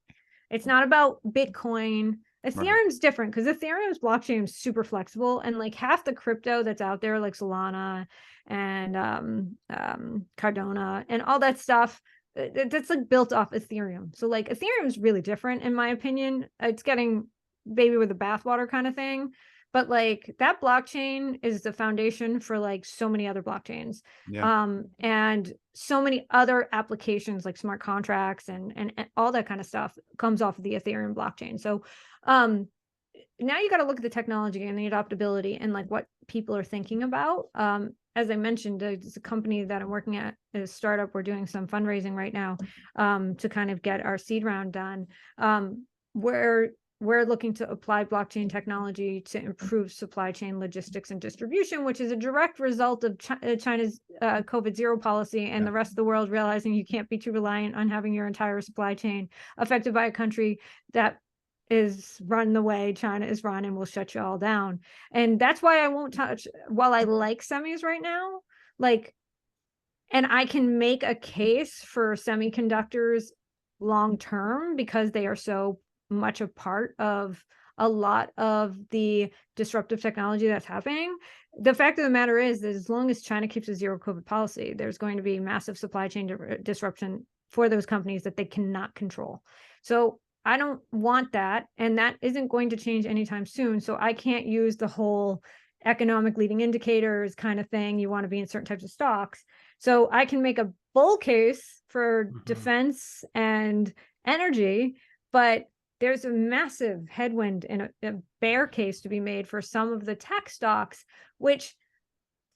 It's not about Bitcoin. Ethereum's different, because Ethereum's blockchain is super flexible, and like half the crypto that's out there, like Solana and Cardano and all that stuff, that's like built off Ethereum. So like Ethereum is really different, in my opinion. It's getting baby with the bathwater kind of thing. But like that blockchain is the foundation for like so many other blockchains, and so many other applications like smart contracts and all that kind of stuff comes off of the Ethereum blockchain. So now you got to look at the technology and the adaptability and like what people are thinking about. As I mentioned, it's a company that I'm working at, a startup. We're doing some fundraising right now to kind of get our seed round done. We're looking to apply blockchain technology to improve supply chain logistics and distribution, which is a direct result of China's COVID zero policy and the rest of the world realizing you can't be too reliant on having your entire supply chain affected by a country that is run the way China is run and will shut you all down. And that's why I won't touch, while I like semis right now, like, and I can make a case for semiconductors long term because they are so much a part of a lot of the disruptive technology that's happening. The fact of the matter is that as long as China keeps a zero COVID policy, there's going to be massive supply chain disruption for those companies that they cannot control. So I don't want that, and that isn't going to change anytime soon. So I can't use the whole economic leading indicators kind of thing. You want to be in certain types of stocks. So I can make a bull case for defense and energy, but there's a massive headwind and a bear case to be made for some of the tech stocks, which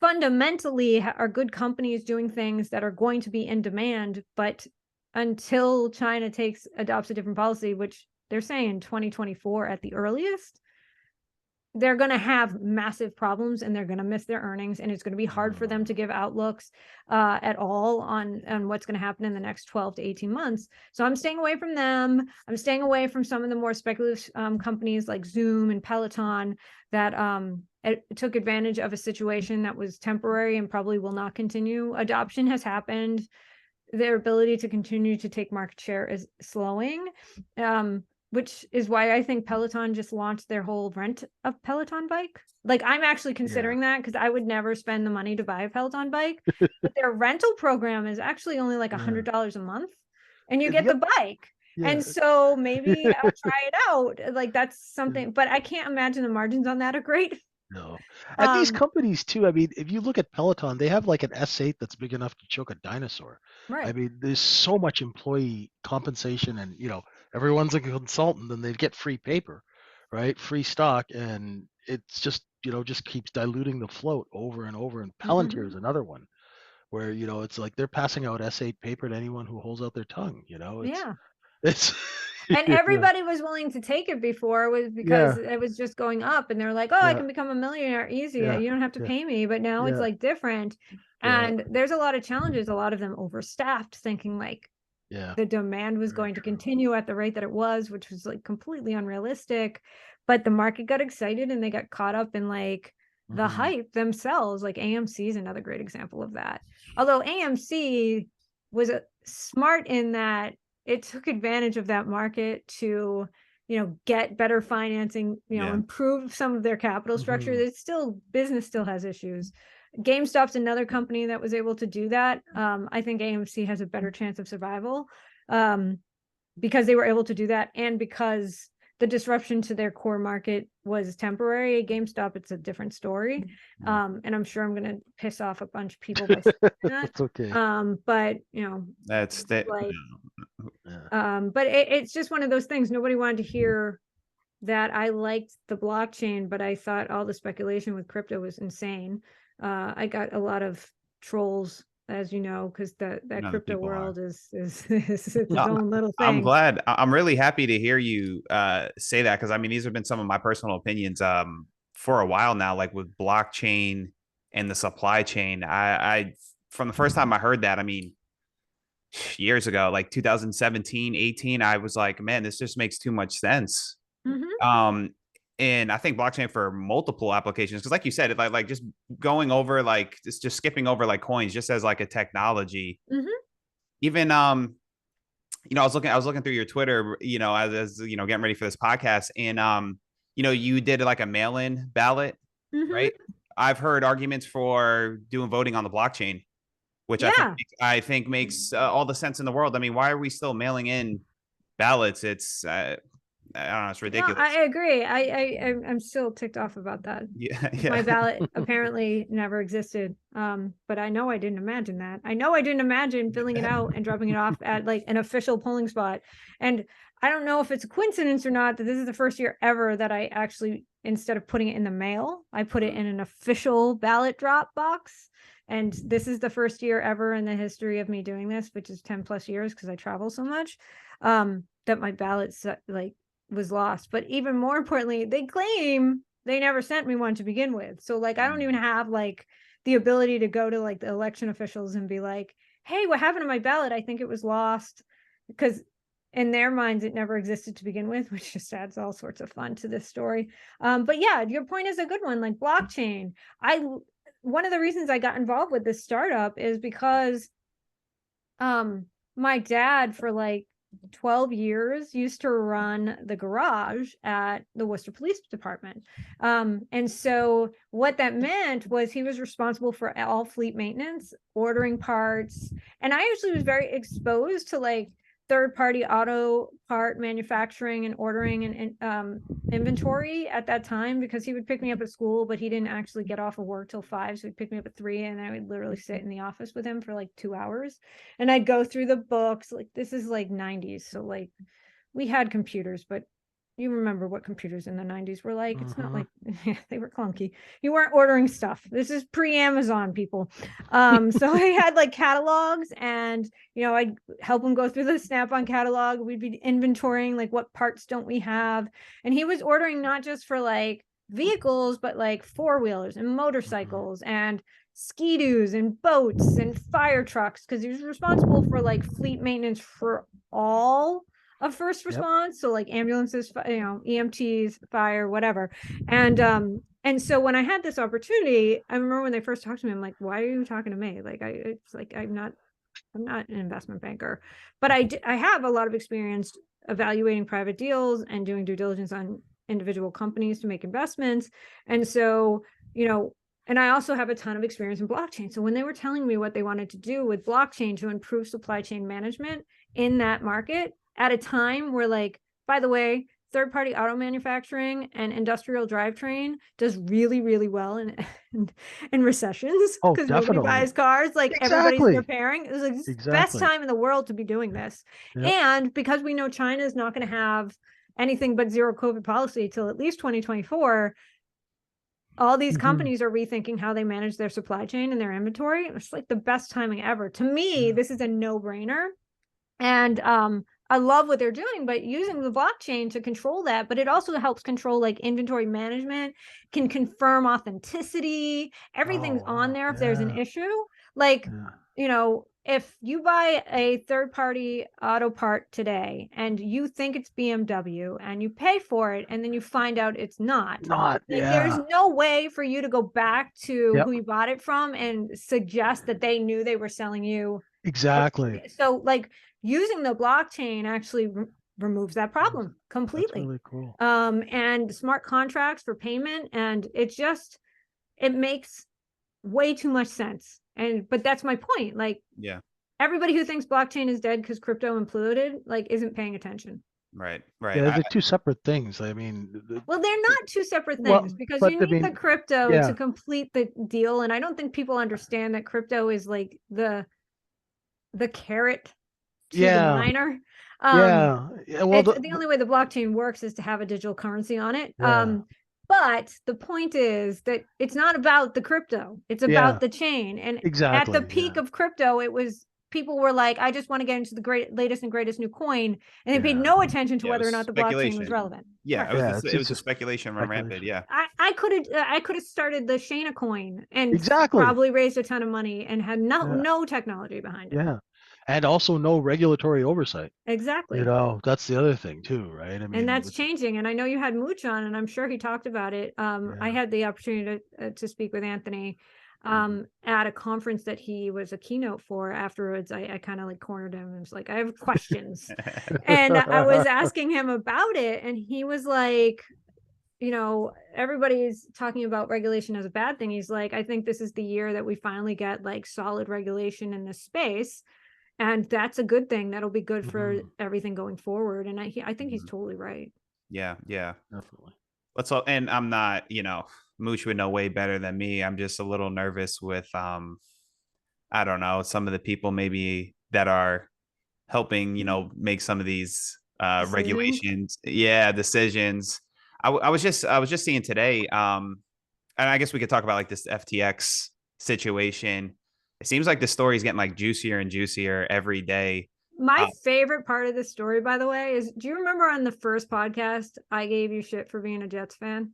fundamentally are good companies doing things that are going to be in demand. But until China adopts a different policy, which they're saying 2024 at the earliest, they're going to have massive problems and they're going to miss their earnings, and it's going to be hard for them to give outlooks at all on what's going to happen in the next 12 to 18 months. So I'm staying away from them. I'm staying away from some of the more speculative companies like Zoom and Peloton that took advantage of a situation that was temporary and probably will not continue. Adoption has happened. their ability to continue to take market share is slowing, which is why I think Peloton just launched their whole rent a Peloton bike. Like, I'm actually considering that, because I would never spend the money to buy a Peloton bike, but their rental program is actually only like $100 a month, and you get the bike. And so maybe I'll try it out. Like, that's something, but I can't imagine the margins on that are great.
No. And these companies too, I mean, if you look at Peloton, they have like an S8 that's big enough to choke a dinosaur.
Right.
I mean, there's so much employee compensation, and everyone's a consultant, and they get free paper, right? Free stock, and it's just, just keeps diluting the float over and over. And Palantir is another one where, it's like they're passing out S8 paper to anyone who holds out their tongue, It's
and everybody was willing to take it before, was because it was just going up, and they're like, oh, I can become a millionaire easy. You don't have to pay me. But now it's like different. And there's a lot of challenges, a lot of them overstaffed, thinking like the demand was going to continue at the rate that it was, which was like completely unrealistic. But the market got excited, and they got caught up in like the hype themselves. Like AMC is another great example of that. Although AMC was smart in that it took advantage of that market to, get better financing, improve some of their capital structure. It's still, business still has issues. GameStop's another company that was able to do that. I think AMC has a better chance of survival, because they were able to do that, and because the disruption to their core market was temporary. GameStop, it's a different story. And I'm sure I'm going to piss off a bunch of people by saying that.
It's okay.
But
that's that.
Like, but it's just one of those things. Nobody wanted to hear that I liked the blockchain, but I thought all the speculation with crypto was insane. I got a lot of trolls, as you know, because that crypto world is its own little thing.
I'm glad. I'm really happy to hear you say that, because I mean, these have been some of my personal opinions for a while now, like with blockchain and the supply chain. I from the first time I heard that, I mean, years ago, like 2017, 18, I was like, man, this just makes too much sense. And I think blockchain for multiple applications, because like you said, if I like just going over, like just skipping over like coins, just as like a technology. Even I was looking through your Twitter, as getting ready for this podcast, and you did like a mail-in ballot, right? I've heard arguments for doing voting on the blockchain, which I think makes all the sense in the world. I mean, why are we still mailing in ballots? It's I don't know, it's ridiculous.
No, I agree. I'm still ticked off about that. My ballot apparently never existed. But I know I didn't imagine that. I know I didn't imagine filling it out and dropping it off at like an official polling spot. And I don't know if it's a coincidence or not that this is the first year ever that I actually, instead of putting it in the mail, I put it in an official ballot drop box. And this is the first year ever in the history of me doing this, which is 10 plus years, because I travel so much, that my ballot was lost. But even more importantly, they claim they never sent me one to begin with. So like, I don't even have like the ability to go to like the election officials and be like, hey, what happened to my ballot? I think it was lost, because in their minds, it never existed to begin with, which just adds all sorts of fun to this story. But yeah, your point is a good one. Like blockchain, one of the reasons I got involved with this startup is because my dad, for like 12 years, used to run the garage at the Worcester Police Department. And so what that meant was he was responsible for all fleet maintenance, ordering parts. And I actually was very exposed to like third-party auto part manufacturing and ordering and inventory at that time, because he would pick me up at school, but he didn't actually get off of work till 5. So he'd pick me up at 3, and I would literally sit in the office with him for like 2 hours. And I'd go through the books. Like, this is like 90s. So like we had computers, but you remember what computers in the 90s were like. It's not like they were clunky. You weren't ordering stuff. This is pre-Amazon, people. So I had like catalogs, and I'd help him go through the Snap-on catalog. We'd be inventorying like what parts don't we have. And he was ordering not just for like vehicles, but like four-wheelers and motorcycles and ski-doos and boats and fire trucks, because he was responsible for like fleet maintenance for all of first response. So like ambulances, EMTs, fire, whatever. And so when I had this opportunity, I remember when they first talked to me, I'm like, why are you talking to me? Like, it's like, I'm not I'm not an investment banker, but I have a lot of experience evaluating private deals and doing due diligence on individual companies to make investments. And so, and I also have a ton of experience in blockchain. So when they were telling me what they wanted to do with blockchain to improve supply chain management in that market at a time where, like, by the way, third-party auto manufacturing and industrial drivetrain does really, really well in recessions,
Oh,
because nobody
definitely.
buys cars. Like, everybody's
Exactly.
repairing. It was like the
Exactly.
best time in the world to be doing this.
Yep.
And because we know China is not going to have anything but zero COVID policy till at least 2024, all these companies are rethinking how they manage their supply chain and their inventory. It's like the best timing ever. To me, this is a no-brainer. And I love what they're doing, but using the blockchain to control that, but it also helps control like inventory management, can confirm authenticity. Everything's on there if there's an issue. Like, if you buy a third-party auto part today and you think it's BMW and you pay for it and then you find out it's not, there's no way for you to go back to who you bought it from and suggest that they knew they were selling you.
Exactly.
So like using the blockchain actually removes that problem completely.
That's really cool.
And smart contracts for payment, and it makes way too much sense. But that's my point. Like, everybody who thinks blockchain is dead because crypto imploded, like, isn't paying attention.
Right.
Yeah, they're two separate things. I mean,
well, they're not two separate things, because you need the crypto to complete the deal. And I don't think people understand that crypto is like the carrot to the miner. Well, the only way the blockchain works is to have a digital currency on it. But the point is that it's not about the crypto, it's about the chain. And at the peak of crypto, people were like, I just want to get into the latest and greatest new coin, and they paid no attention to whether or not the blockchain was relevant.
It was a speculation run rampant.
I could have started the Shana coin and probably raised a ton of money and had no technology behind it.
And also no regulatory oversight.
Exactly.
That's the other thing too, right? I mean,
and that's changing. And I know you had Mooch on, and I'm sure he talked about it. I had the opportunity to speak with Anthony at a conference that he was a keynote for. Afterwards, I kind of like cornered him and was like, I have questions. And I was asking him about it, and he was like, everybody's talking about regulation as a bad thing. He's like, I think this is the year that we finally get like solid regulation in this space. And that's a good thing. That'll be good for everything going forward. And I think he's totally right.
Yeah, definitely. And I'm not, Mooch would know way better than me. I'm just a little nervous with, I don't know, some of the people maybe that are helping, make some of these regulations. Decisions. I was just seeing today, and I guess we could talk about like this FTX situation. It seems like the story is getting like juicier and juicier every day.
My favorite part of this story, by the way, is, do you remember on the first podcast, I gave you shit for being a Jets fan?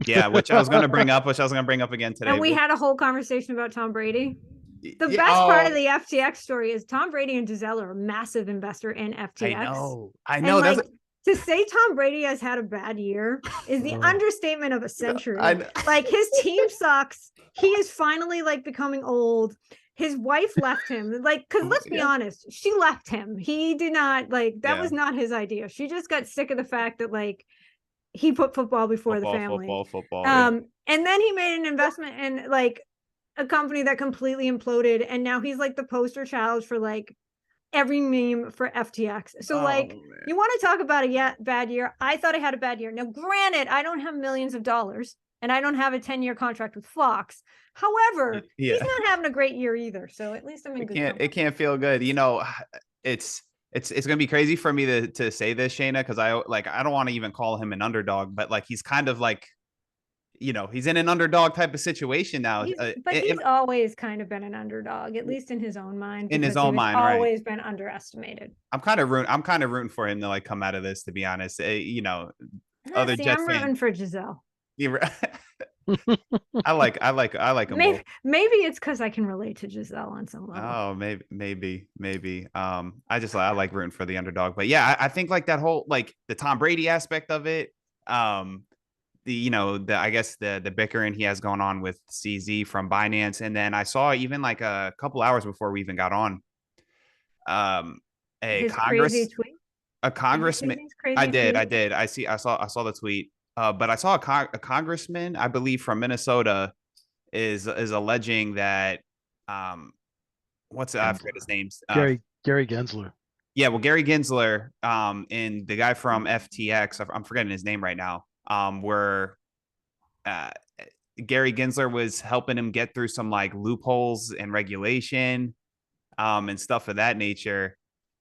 Yeah, which I was going to bring up again today.
And we had a whole conversation about Tom Brady. The best part of the FTX story is Tom Brady and Giselle are a massive investor in FTX.
I know.
And to say Tom Brady has had a bad year is the understatement of a century. Like, his team sucks. He is finally like becoming old. His wife left him. Like, because let's be honest, she left him. He did not that was not his idea. She just got sick of the fact that like he put football before the family.
Football.
And then he made an investment in like a company that completely imploded, and now he's like the poster child for like every meme for FTX. So you want to talk about a bad year? I thought I had a bad year. Now, granted, I don't have millions of dollars and I don't have a 10-year contract with Fox. However, he's not having a great year either. So at least I'm in good company.
It can't feel good. It's gonna be crazy for me to say this, Shana, because I don't want to even call him an underdog, but like he's kind of like, he's in an underdog type of situation now.
He's always kind of been an underdog, at least in his own mind.
In his own mind,
always been underestimated.
I'm kind of rooting for him to like come out of this. To be honest, other Jets
I'm rooting for Giselle.
I like him.
Maybe it's because I can relate to Giselle on some level.
Oh, maybe. I like rooting for the underdog, but yeah, I think like that whole like the Tom Brady aspect of it. I guess the bickering he has going on with CZ from Binance, and then I saw even like a couple hours before we even got on, a
His crazy tweet.
a
Did you see
congressman.
his crazy
I did.
tweet?
I did. I saw the tweet. But I saw a congressman, I believe from Minnesota, is alleging that I forget his name.
Gary Gensler.
Yeah, well, Gary Gensler, and the guy from FTX, I'm forgetting his name right now, were uh, Gary Gensler was helping him get through some like loopholes and regulation, and stuff of that nature.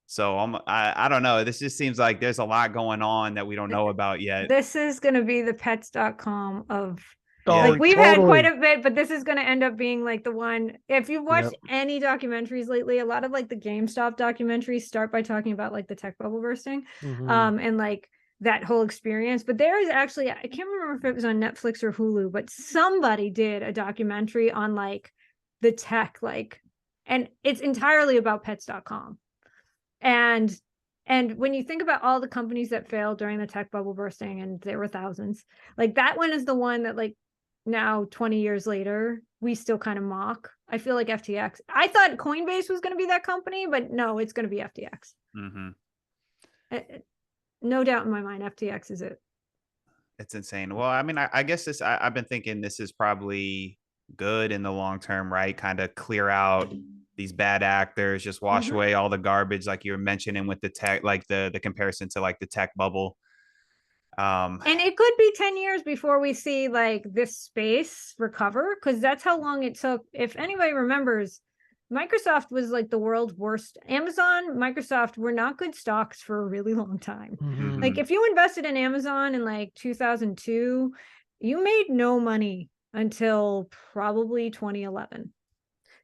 So I don't know. This just seems like there's a lot going on that we don't know about yet.
This is going to be the pets.com of
Yeah.
like we've had
totally.
quite a bit, but this is going to end up being like the one. If you've watched any documentaries lately, a lot of like the GameStop documentaries start by talking about like the tech bubble bursting, and like that whole experience. But there is actually, I can't remember if it was on Netflix or Hulu, but somebody did a documentary on like the tech, like, and it's entirely about pets.com. And when you think about all the companies that failed during the tech bubble bursting, and there were thousands, like that one is the one that like now 20 years later, we still kind of mock. I feel like FTX. I thought Coinbase was going to be that company, but no, it's going to be FTX. No doubt in my mind, FTX is it.
It's insane. Well, I mean, I guess I've been thinking this is probably good in the long term, right? Kind of clear out these bad actors, just wash away all the garbage, like you were mentioning with the tech, like the comparison to like the tech bubble.
And it could be 10 years before we see like this space recover, because that's how long it took. If anybody remembers, Microsoft was like the world's worst. Amazon, Microsoft were not good stocks for a really long time. Like if you invested in Amazon in like 2002, you made no money until probably 2011,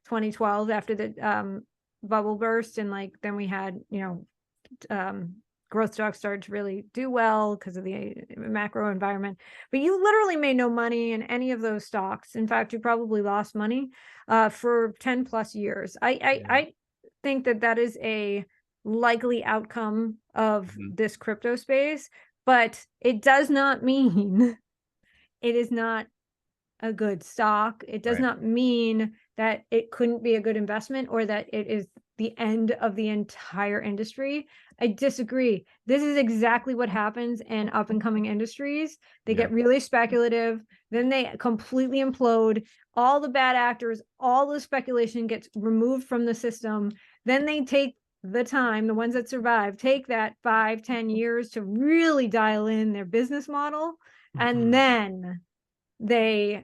2012, after the bubble burst. And like then we had, growth stocks started to really do well because of the macro environment, but you literally made no money in any of those stocks. In fact, you probably lost money for 10 plus years. I think that is a likely outcome of this crypto space, but it does not mean it is not a good stock. It does not mean that it couldn't be a good investment or that it is the end of the entire industry. I disagree. This is exactly what happens in up and coming industries. They get really speculative, then they completely implode. All the bad actors, all the speculation gets removed from the system. Then they take the time, the ones that survive, take that 5-10 years to really dial in their business model. And then they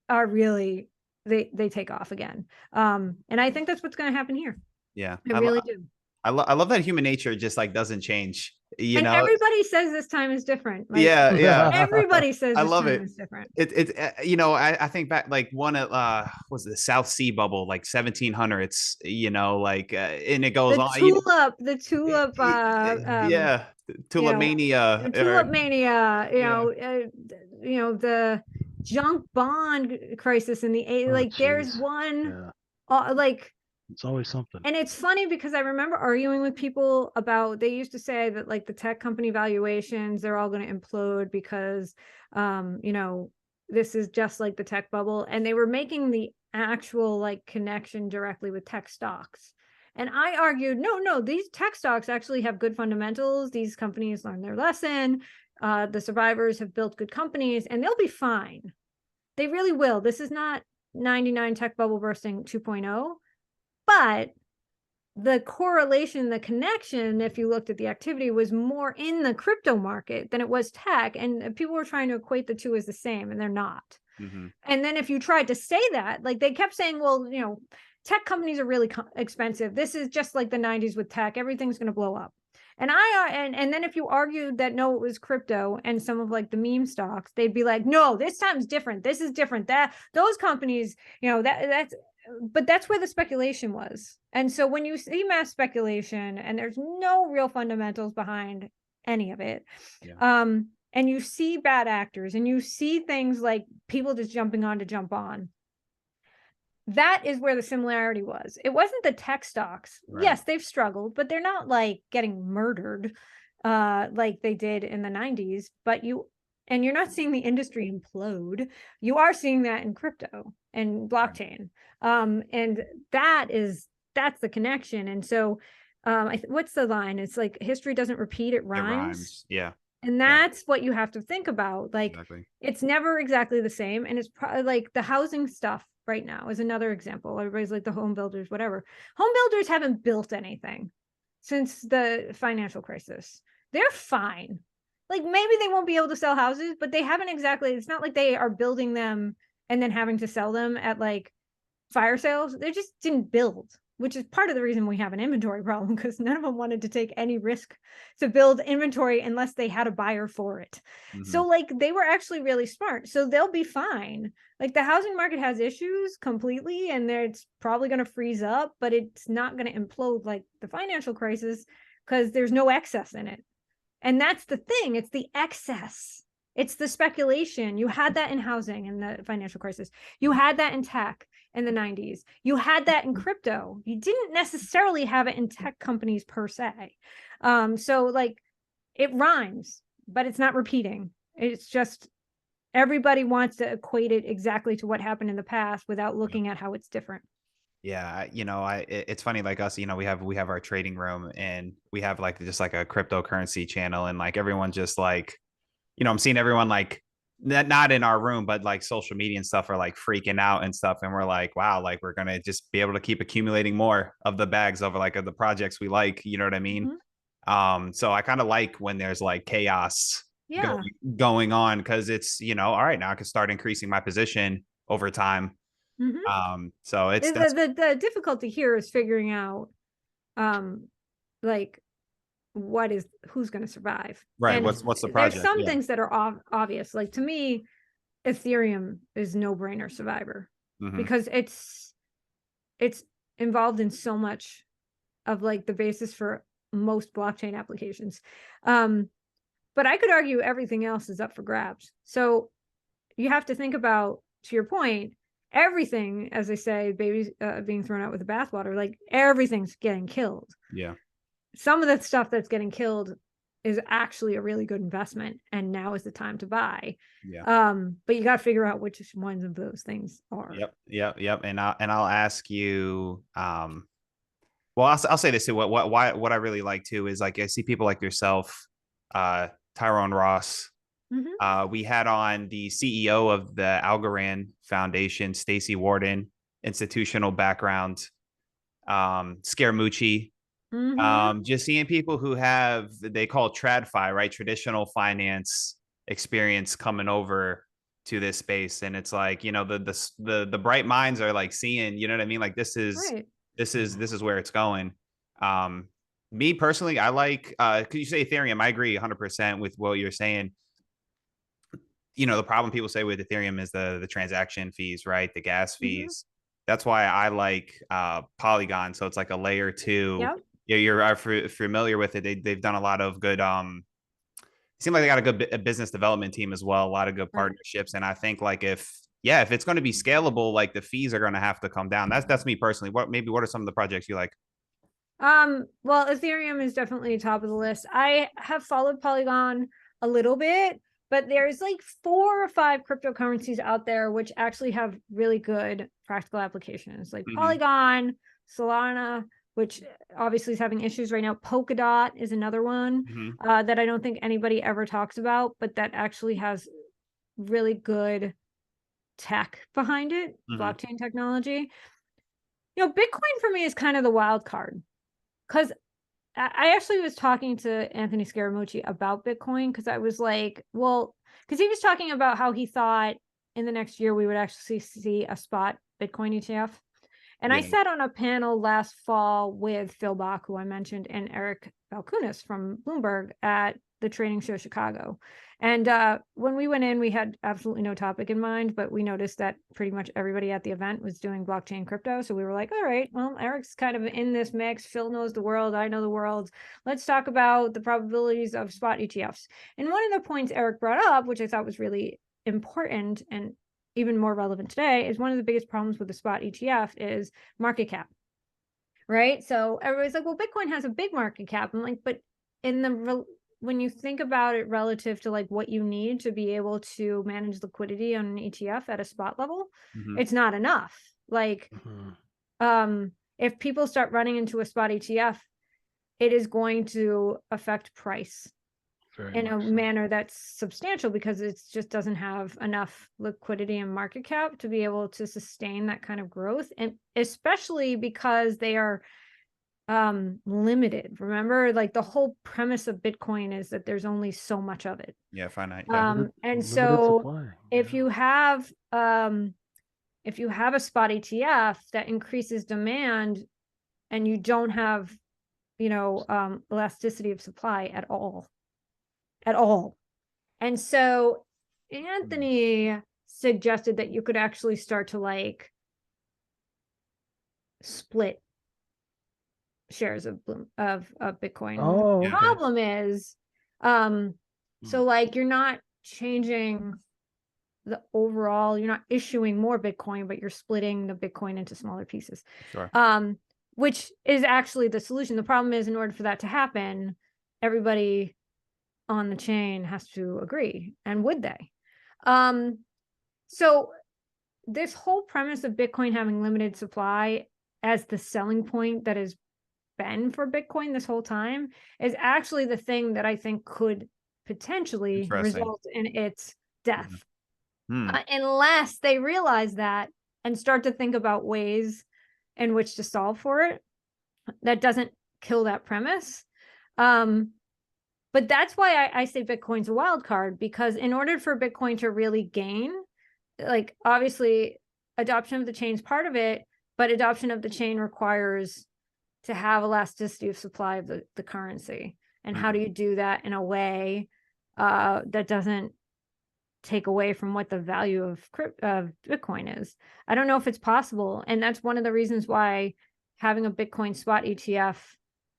are really, they take off again. And I think that's what's going to happen here.
Yeah,
I really do.
I love that human nature just like doesn't change. You
and
know,
everybody says this time is different. Like,
yeah.
Everybody says
I
this
love
time
it.
is different.
I think back like one of was it the South Sea bubble, like 1700s. And it goes on.
The tulip.
Yeah, tulip mania.
Tulip mania. The junk bond crisis in the there's one.
It's always something.
And it's funny because I remember arguing with people about, they used to say that like the tech company valuations, they're all going to implode because, this is just like the tech bubble. And they were making the actual like connection directly with tech stocks. And I argued, no, these tech stocks actually have good fundamentals. These companies learned their lesson. The survivors have built good companies and they'll be fine. They really will. This is not 99 tech bubble bursting 2.0. But the correlation, the connection, if you looked at the activity, was more in the crypto market than it was tech. And people were trying to equate the two as the same, and they're not. And then if you tried to say that, like they kept saying, well, tech companies are really expensive. This is just like the 90s with tech. Everything's going to blow up. And and then if you argued that no, it was crypto and some of like the meme stocks, they'd be like, no, this time's different. This is different. That those companies, but that's where the speculation was. And so when you see mass speculation and there's no real fundamentals behind any of it, and you see bad actors and you see things like people just jumping on to jump on, that is where the similarity was. It wasn't the tech stocks. Right. Yes, they've struggled, but they're not like getting murdered like they did in the 90s. But you're not seeing the industry implode. You are seeing that in crypto and blockchain. And that's the connection. And so what's the line? It's like history doesn't repeat, it
It
rhymes.
rhymes. Yeah.
And that's what you have to think about. Like,
Exactly.
it's never exactly the same. And it's probably like the housing stuff right now is another example. Everybody's like the home builders, whatever. Home builders haven't built anything since the financial crisis. They're fine. Like, maybe they won't be able to sell houses, but they haven't exactly, it's not like they are building them and then having to sell them at like fire sales. They just didn't build, which is part of the reason we have an inventory problem, because none of them wanted to take any risk to build inventory unless they had a buyer for it. So like, they were actually really smart. So they'll be fine. Like, the housing market has issues completely, and it's probably going to freeze up, but it's not going to implode like the financial crisis, because there's no excess in it. And that's the thing. It's the excess. It's the speculation. You had that in housing in the financial crisis. You had that in tech in the 90s. You had that in crypto. You didn't necessarily have it in tech companies per se. So like, it rhymes, but it's not repeating. It's just everybody wants to equate it exactly to what happened in the past without looking at how it's different.
Yeah, it's funny, like us, we have our trading room, and we have like just like a cryptocurrency channel, and like everyone just like, I'm seeing everyone like not in our room, but like social media and stuff are like freaking out and stuff, and we're like, wow, like we're gonna just be able to keep accumulating more of the bags of like of the projects we like, you know what I mean? So I kind of like when there's like chaos
Yeah.
going on, because it's, all right, now I can start increasing my position over time. So it's
the difficulty here is figuring out like who's going to survive,
right.
and
What's the project?
there's some things that are obvious. Like, to me, Ethereum is no-brainer survivor, because it's involved in so much of like the basis for most blockchain applications. But I could argue everything else is up for grabs. So you have to think about, to your point, everything, as they say, babies being thrown out with the bathwater, like everything's getting killed.
Yeah.
Some of the stuff that's getting killed is actually a really good investment, and now is the time to buy.
Yeah.
But you got to figure out which ones of those things are.
Yep. And I'll ask you, well, I'll say this too. What I really like too is, like, I see people like yourself, Tyrone Ross. We had on the CEO of the Algorand Foundation, Stacy Warden, institutional background, Scaramucci. Just seeing people who have, they call it TradFi, right? Traditional finance experience coming over to this space. And it's like, the bright minds are like seeing, you know what I mean? Like, this is where it's going. Me personally, I like, could you say Ethereum? I agree 100% with what you're saying. The problem people say with Ethereum is the transaction fees, right? The gas fees. That's why I like Polygon. So it's like a layer 2.
Yep.
Yeah, you're familiar with it. They've done a lot of good. It seems like they got a good business development team as well. A lot of good partnerships, and I think like if it's going to be scalable, like the fees are going to have to come down. That's me personally. What are some of the projects you like?
Well, Ethereum is definitely top of the list. I have followed Polygon a little bit, but there's like 4 or 5 cryptocurrencies out there which actually have really good practical applications, like Polygon, Solana, which obviously is having issues right now. Polkadot is another one that I don't think anybody ever talks about, but that actually has really good tech behind it, blockchain technology. Bitcoin for me is kind of the wild card, because I actually was talking to Anthony Scaramucci about Bitcoin, because I was like, well, because he was talking about how he thought in the next year we would actually see a spot Bitcoin ETF. And I sat on a panel last fall with Phil Bach, who I mentioned, and Eric Balkunas from Bloomberg at the Trading Show Chicago. And when we went in, we had absolutely no topic in mind, but we noticed that pretty much everybody at the event was doing blockchain crypto. So we were like, all right, well, Eric's kind of in this mix. Phil knows the world. I know the world. Let's talk about the probabilities of spot ETFs. And one of the points Eric brought up, which I thought was really important and even more relevant today, is one of the biggest problems with the spot ETF is market cap, right? So everybody's like, well, Bitcoin has a big market cap. I'm like, but when you think about it relative to like what you need to be able to manage liquidity on an ETF at a spot level, it's not enough. Like, if people start running into a spot ETF, it is going to affect price
Very
in a
much so.
manner that's substantial, because it just doesn't have enough liquidity and market cap to be able to sustain that kind of growth. And especially because they are limited. Remember, like the whole premise of Bitcoin is that there's only so much of it.
Yeah, finite. Yeah.
And
Limited
so
supply.
if
Yeah.
you have a spot ETF that increases demand and you don't have, elasticity of supply at all. And so Anthony suggested that you could actually start to like split shares of Bitcoin.
Oh,
The
okay.
problem is, so like you're not changing the overall, you're not issuing more Bitcoin, but you're splitting the Bitcoin into smaller pieces.
Sure.
Which is actually the solution. The problem is, in order for that to happen, everybody on the chain has to agree. And would they? So this whole premise of Bitcoin having limited supply as the selling point that has been for Bitcoin this whole time is actually the thing that I think could potentially result in its death. Unless they realize that and start to think about ways in which to solve for it that doesn't kill that premise. But that's why I say Bitcoin's a wild card, because in order for Bitcoin to really gain, like obviously adoption of the chain is part of it, but adoption of the chain requires to have elasticity of supply of the currency. And how do you do that in a way that doesn't take away from what the value of Bitcoin is? I don't know if it's possible. And that's one of the reasons why having a Bitcoin spot ETF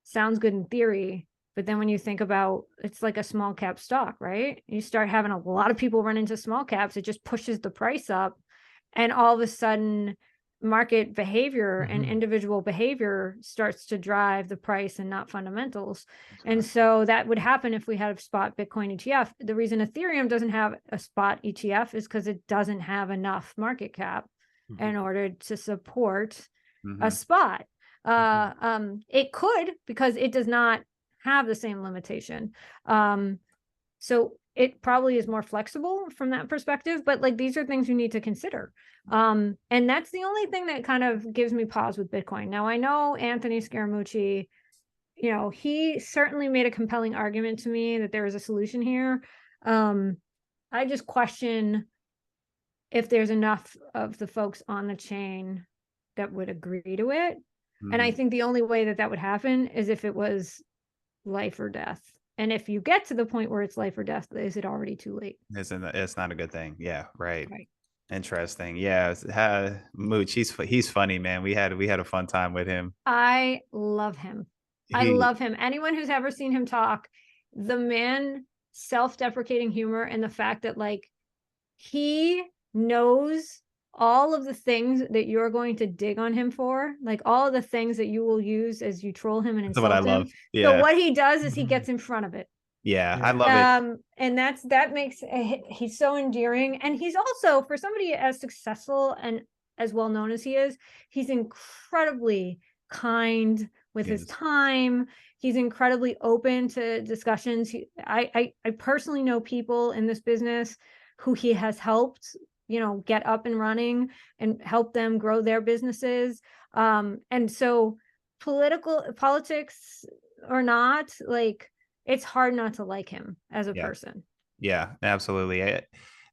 sounds good in theory. But then when you think about, it's like a small cap stock, right? You start having a lot of people run into small caps, it just pushes the price up. And all of a sudden, market behavior and individual behavior starts to drive the price and not fundamentals. Exactly. And so that would happen if we had a spot Bitcoin ETF. The reason Ethereum doesn't have a spot ETF is because it doesn't have enough market cap in order to support a spot. It could, because it does not have the same limitation. So it probably is more flexible from that perspective, but like these are things you need to consider. And that's the only thing that kind of gives me pause with Bitcoin. Now, I know Anthony Scaramucci, he certainly made a compelling argument to me that there is a solution here. I just question if there's enough of the folks on the chain that would agree to it. And I think the only way that would happen is if it was life or death. And if you get to the point where it's life or death, is it already too late?
It's not a good thing. Yeah, right. Interesting. Yeah, Mooch, he's funny, man. We had a fun time with him.
I love him. Anyone who's ever seen him talk, the man, self-deprecating humor, and the fact that like he knows all of the things that you're going to dig on him for, like all of the things that you will use as you troll him and insult him. Love. Yeah. So what he does is he gets in front of it.
Yeah, I love it.
And that makes he's so endearing. And he's also, for somebody as successful and as well known as he is, he's incredibly kind with his time. He's incredibly open to discussions. I personally know people in this business who he has helped, get up and running and help them grow their businesses. And so politics or not, like, it's hard not to like him as a person.
Yeah, absolutely.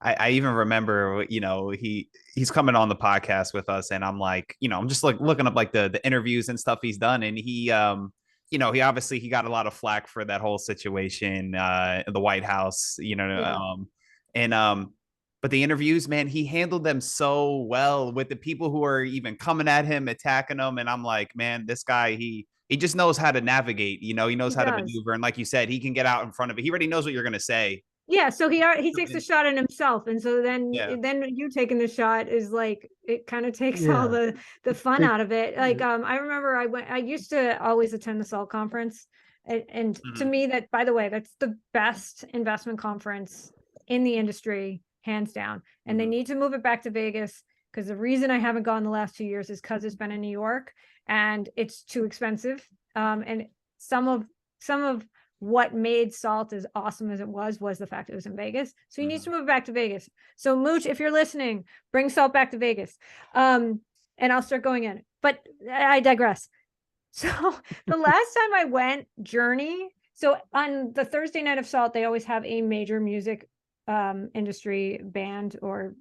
I even remember, he's coming on the podcast with us, and I'm like, I'm just like looking up like the interviews and stuff he's done, and he he got a lot of flack for that whole situation in the White House, but the interviews, man, he handled them so well with the people who are even coming at him, attacking him, and I'm like, man, this guy, he just knows how to navigate, he knows how to maneuver. And like you said, he can get out in front of it. He already knows what you're going to say.
Yeah. So he takes a shot at himself. And so then you taking the shot is like, it kind of takes all the fun out of it. Like, I remember I used to always attend the SALT conference. And to me, that, by the way, that's the best investment conference in the industry, hands down. And they need to move it back to Vegas, because the reason I haven't gone the last 2 years is because it's been in New York and it's too expensive. And some of what made Salt as awesome as it was the fact it was in Vegas. So he needs to move back to Vegas. So Mooch, if you're listening, bring Salt back to Vegas. And I'll start going in. But I digress. So the last time I went, Journey. So on the Thursday night of Salt, they always have a major music industry band or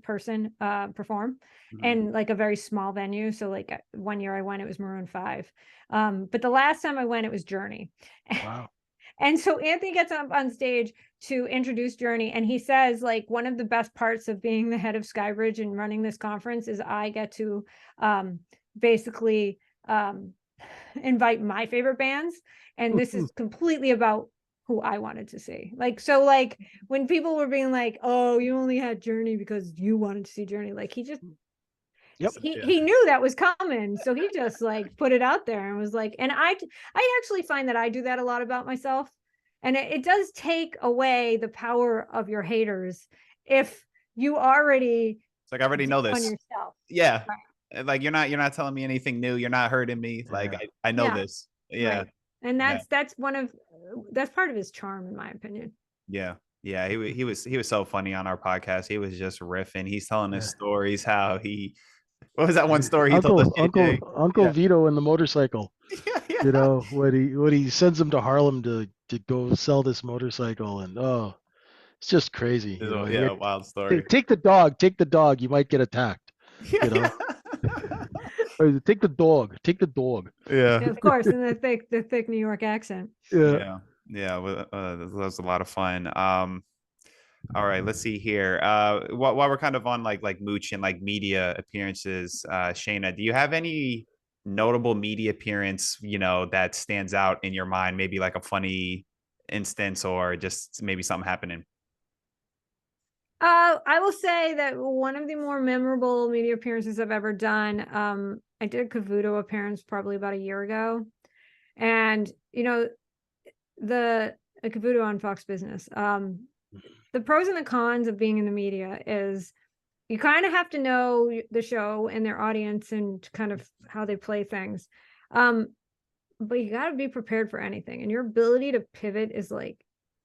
person perform and like a very small venue. So like one year I went, it was Maroon 5. But the last time I went, it was Journey.
Wow.
And so Anthony gets up on stage to introduce Journey, and he says, like, one of the best parts of being the head of Skybridge and running this conference is I get to basically invite my favorite bands. And this is completely about who I wanted to see. Like, so like when people were being like, oh, you only had Journey because you wanted to see Journey, like he just, he knew that was coming. So he just like put it out there and was like, and I actually find that I do that a lot about myself. And it does take away the power of your haters if you already,
it's like, I already know this
on yourself.
Yeah. Right. Like you're not telling me anything new. You're not hurting me. Like I know this. Yeah.
Right. And that's part of his charm, in my opinion.
Yeah. Yeah. He was so funny on our podcast. He was just riffing. He's telling his stories, how what was that one story he told us?
Uncle Vito and the motorcycle.
Yeah.
You know, when he sends him to Harlem to go sell this motorcycle, and it's just crazy. You know,
yeah, wild story.
Take the dog, you might get attacked. You know. Take the dog.
Yeah.
Of course, in the thick New York accent.
Yeah.
That was a lot of fun. All right, let's see here. While we're kind of on like Mooch and like media appearances, Shana, do you have any notable media appearance, that stands out in your mind? Maybe like a funny instance or just maybe something happening?
I will say that one of the more memorable media appearances I've ever done, I did a Cavuto appearance probably about a year ago. And, the Cavuto on Fox Business. The pros and the cons of being in the media is you kind of have to know the show and their audience and kind of how they play things. But you got to be prepared for anything. And your ability to pivot is like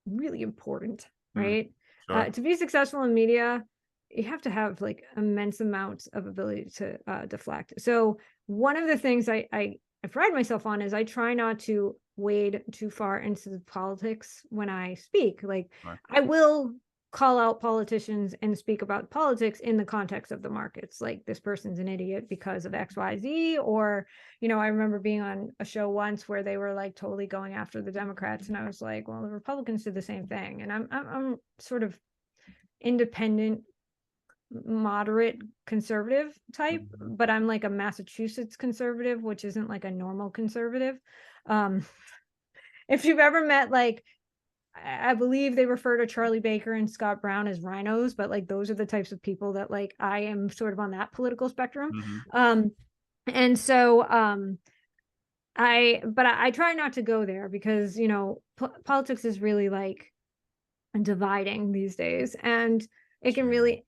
really important, right? Sure. To be successful in media, you have to have like immense amounts of ability to deflect. So one of the things I pride myself on is I try not to wade too far into the politics when I speak. Like I will call out politicians and speak about politics in the context of the markets. Like this person's an idiot because of XYZ, or, I remember being on a show once where they were like totally going after the Democrats. And I was like, well, the Republicans did the same thing. And I'm sort of independent, moderate conservative type, but I'm like a Massachusetts conservative, which isn't like a normal conservative. If you've ever met, like, I believe they refer to Charlie Baker and Scott Brown as rhinos, but like those are the types of people that like I am sort of on that political spectrum. And so I try not to go there because politics is really like dividing these days, and it can really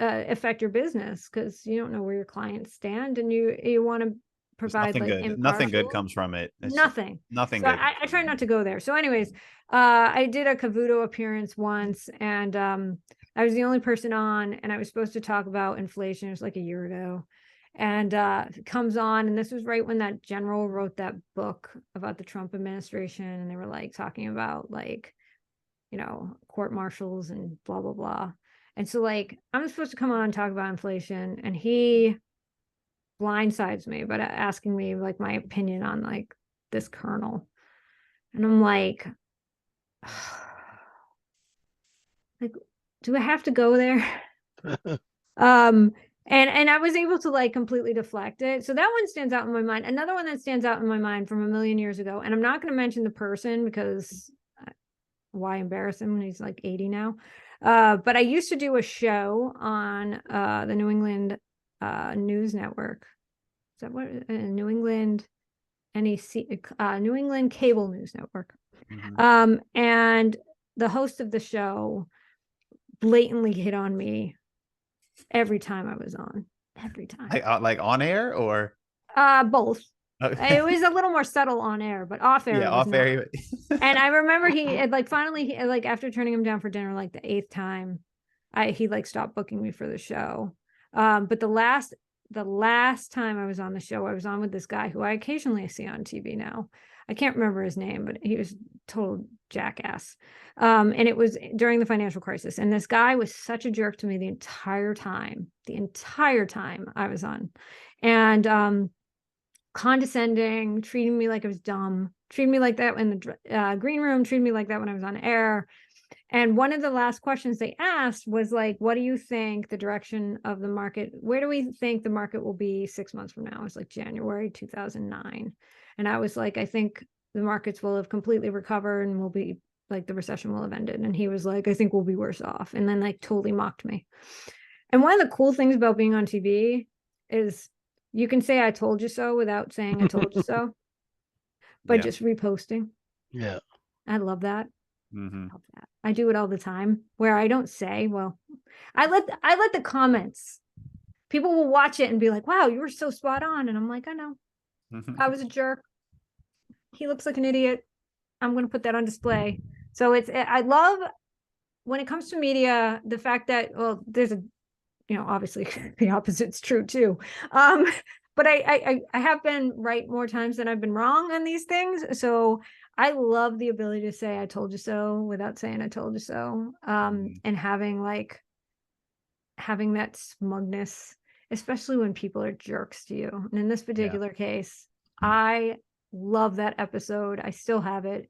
affect your business because you don't know where your clients stand, and you want to provide like
nothing good comes from it.
Nothing
so good.
I try not to go there. So anyways, I did a Cavuto appearance once, and I was the only person on, and I was supposed to talk about inflation. It was like a year ago, and it comes on, and this was right when that general wrote that book about the Trump administration, and they were like talking about like court martials and blah blah blah. And so like I'm supposed to come on and talk about inflation, and he blindsides me by asking me like my opinion on like this kernel, and I'm like do I have to go there? And I was able to like completely deflect it. So that one stands out in my mind. Another one that stands out in my mind from a million years ago, and I'm not going to mention the person because why embarrass him when he's like 80 now? But I used to do a show on the New England News Network. Is that what New England NEC New England Cable News Network? And the host of the show blatantly hit on me every time I was on. Every time.
Like on air or
both.
Okay.
It was a little more subtle on air, but off air.
Yeah,
it was
off
not.
air.
And I remember he had like finally like after turning him down for dinner like the 8th time, he like stopped booking me for the show. But the last time I was on the show, I was on with this guy who I occasionally see on TV now. I can't remember his name, but he was total jackass. And it was during the financial crisis. And this guy was such a jerk to me the entire time I was on. And condescending, treating me like I was dumb, treating me like that in the green room, treating me like that when I was on air. And one of the last questions they asked was like, what do you think the direction of the market, where do we think the market will be 6 months from now? It was like January 2009. And I was like, I think the markets will have completely recovered and will be like the recession will have ended. And he was like, I think we'll be worse off. And then like totally mocked me. And one of the cool things about being on TV is you can say I told you so without saying I told you so, by just reposting.
Yeah.
I love that.
Mm-hmm.
Love that. I do it all the time where I don't say, well, I let the comments, people will watch it and be like, wow, you were so spot on. And I'm like, I know, I was a jerk. He looks like an idiot. I'm going to put that on display. So I love when it comes to media, the fact that, well, there's a, obviously the opposite's true too. But I have been right more times than I've been wrong on these things. So I love the ability to say I told you so without saying I told you so. And having that smugness, especially when people are jerks to you. And in this particular case, I love that episode. I still have it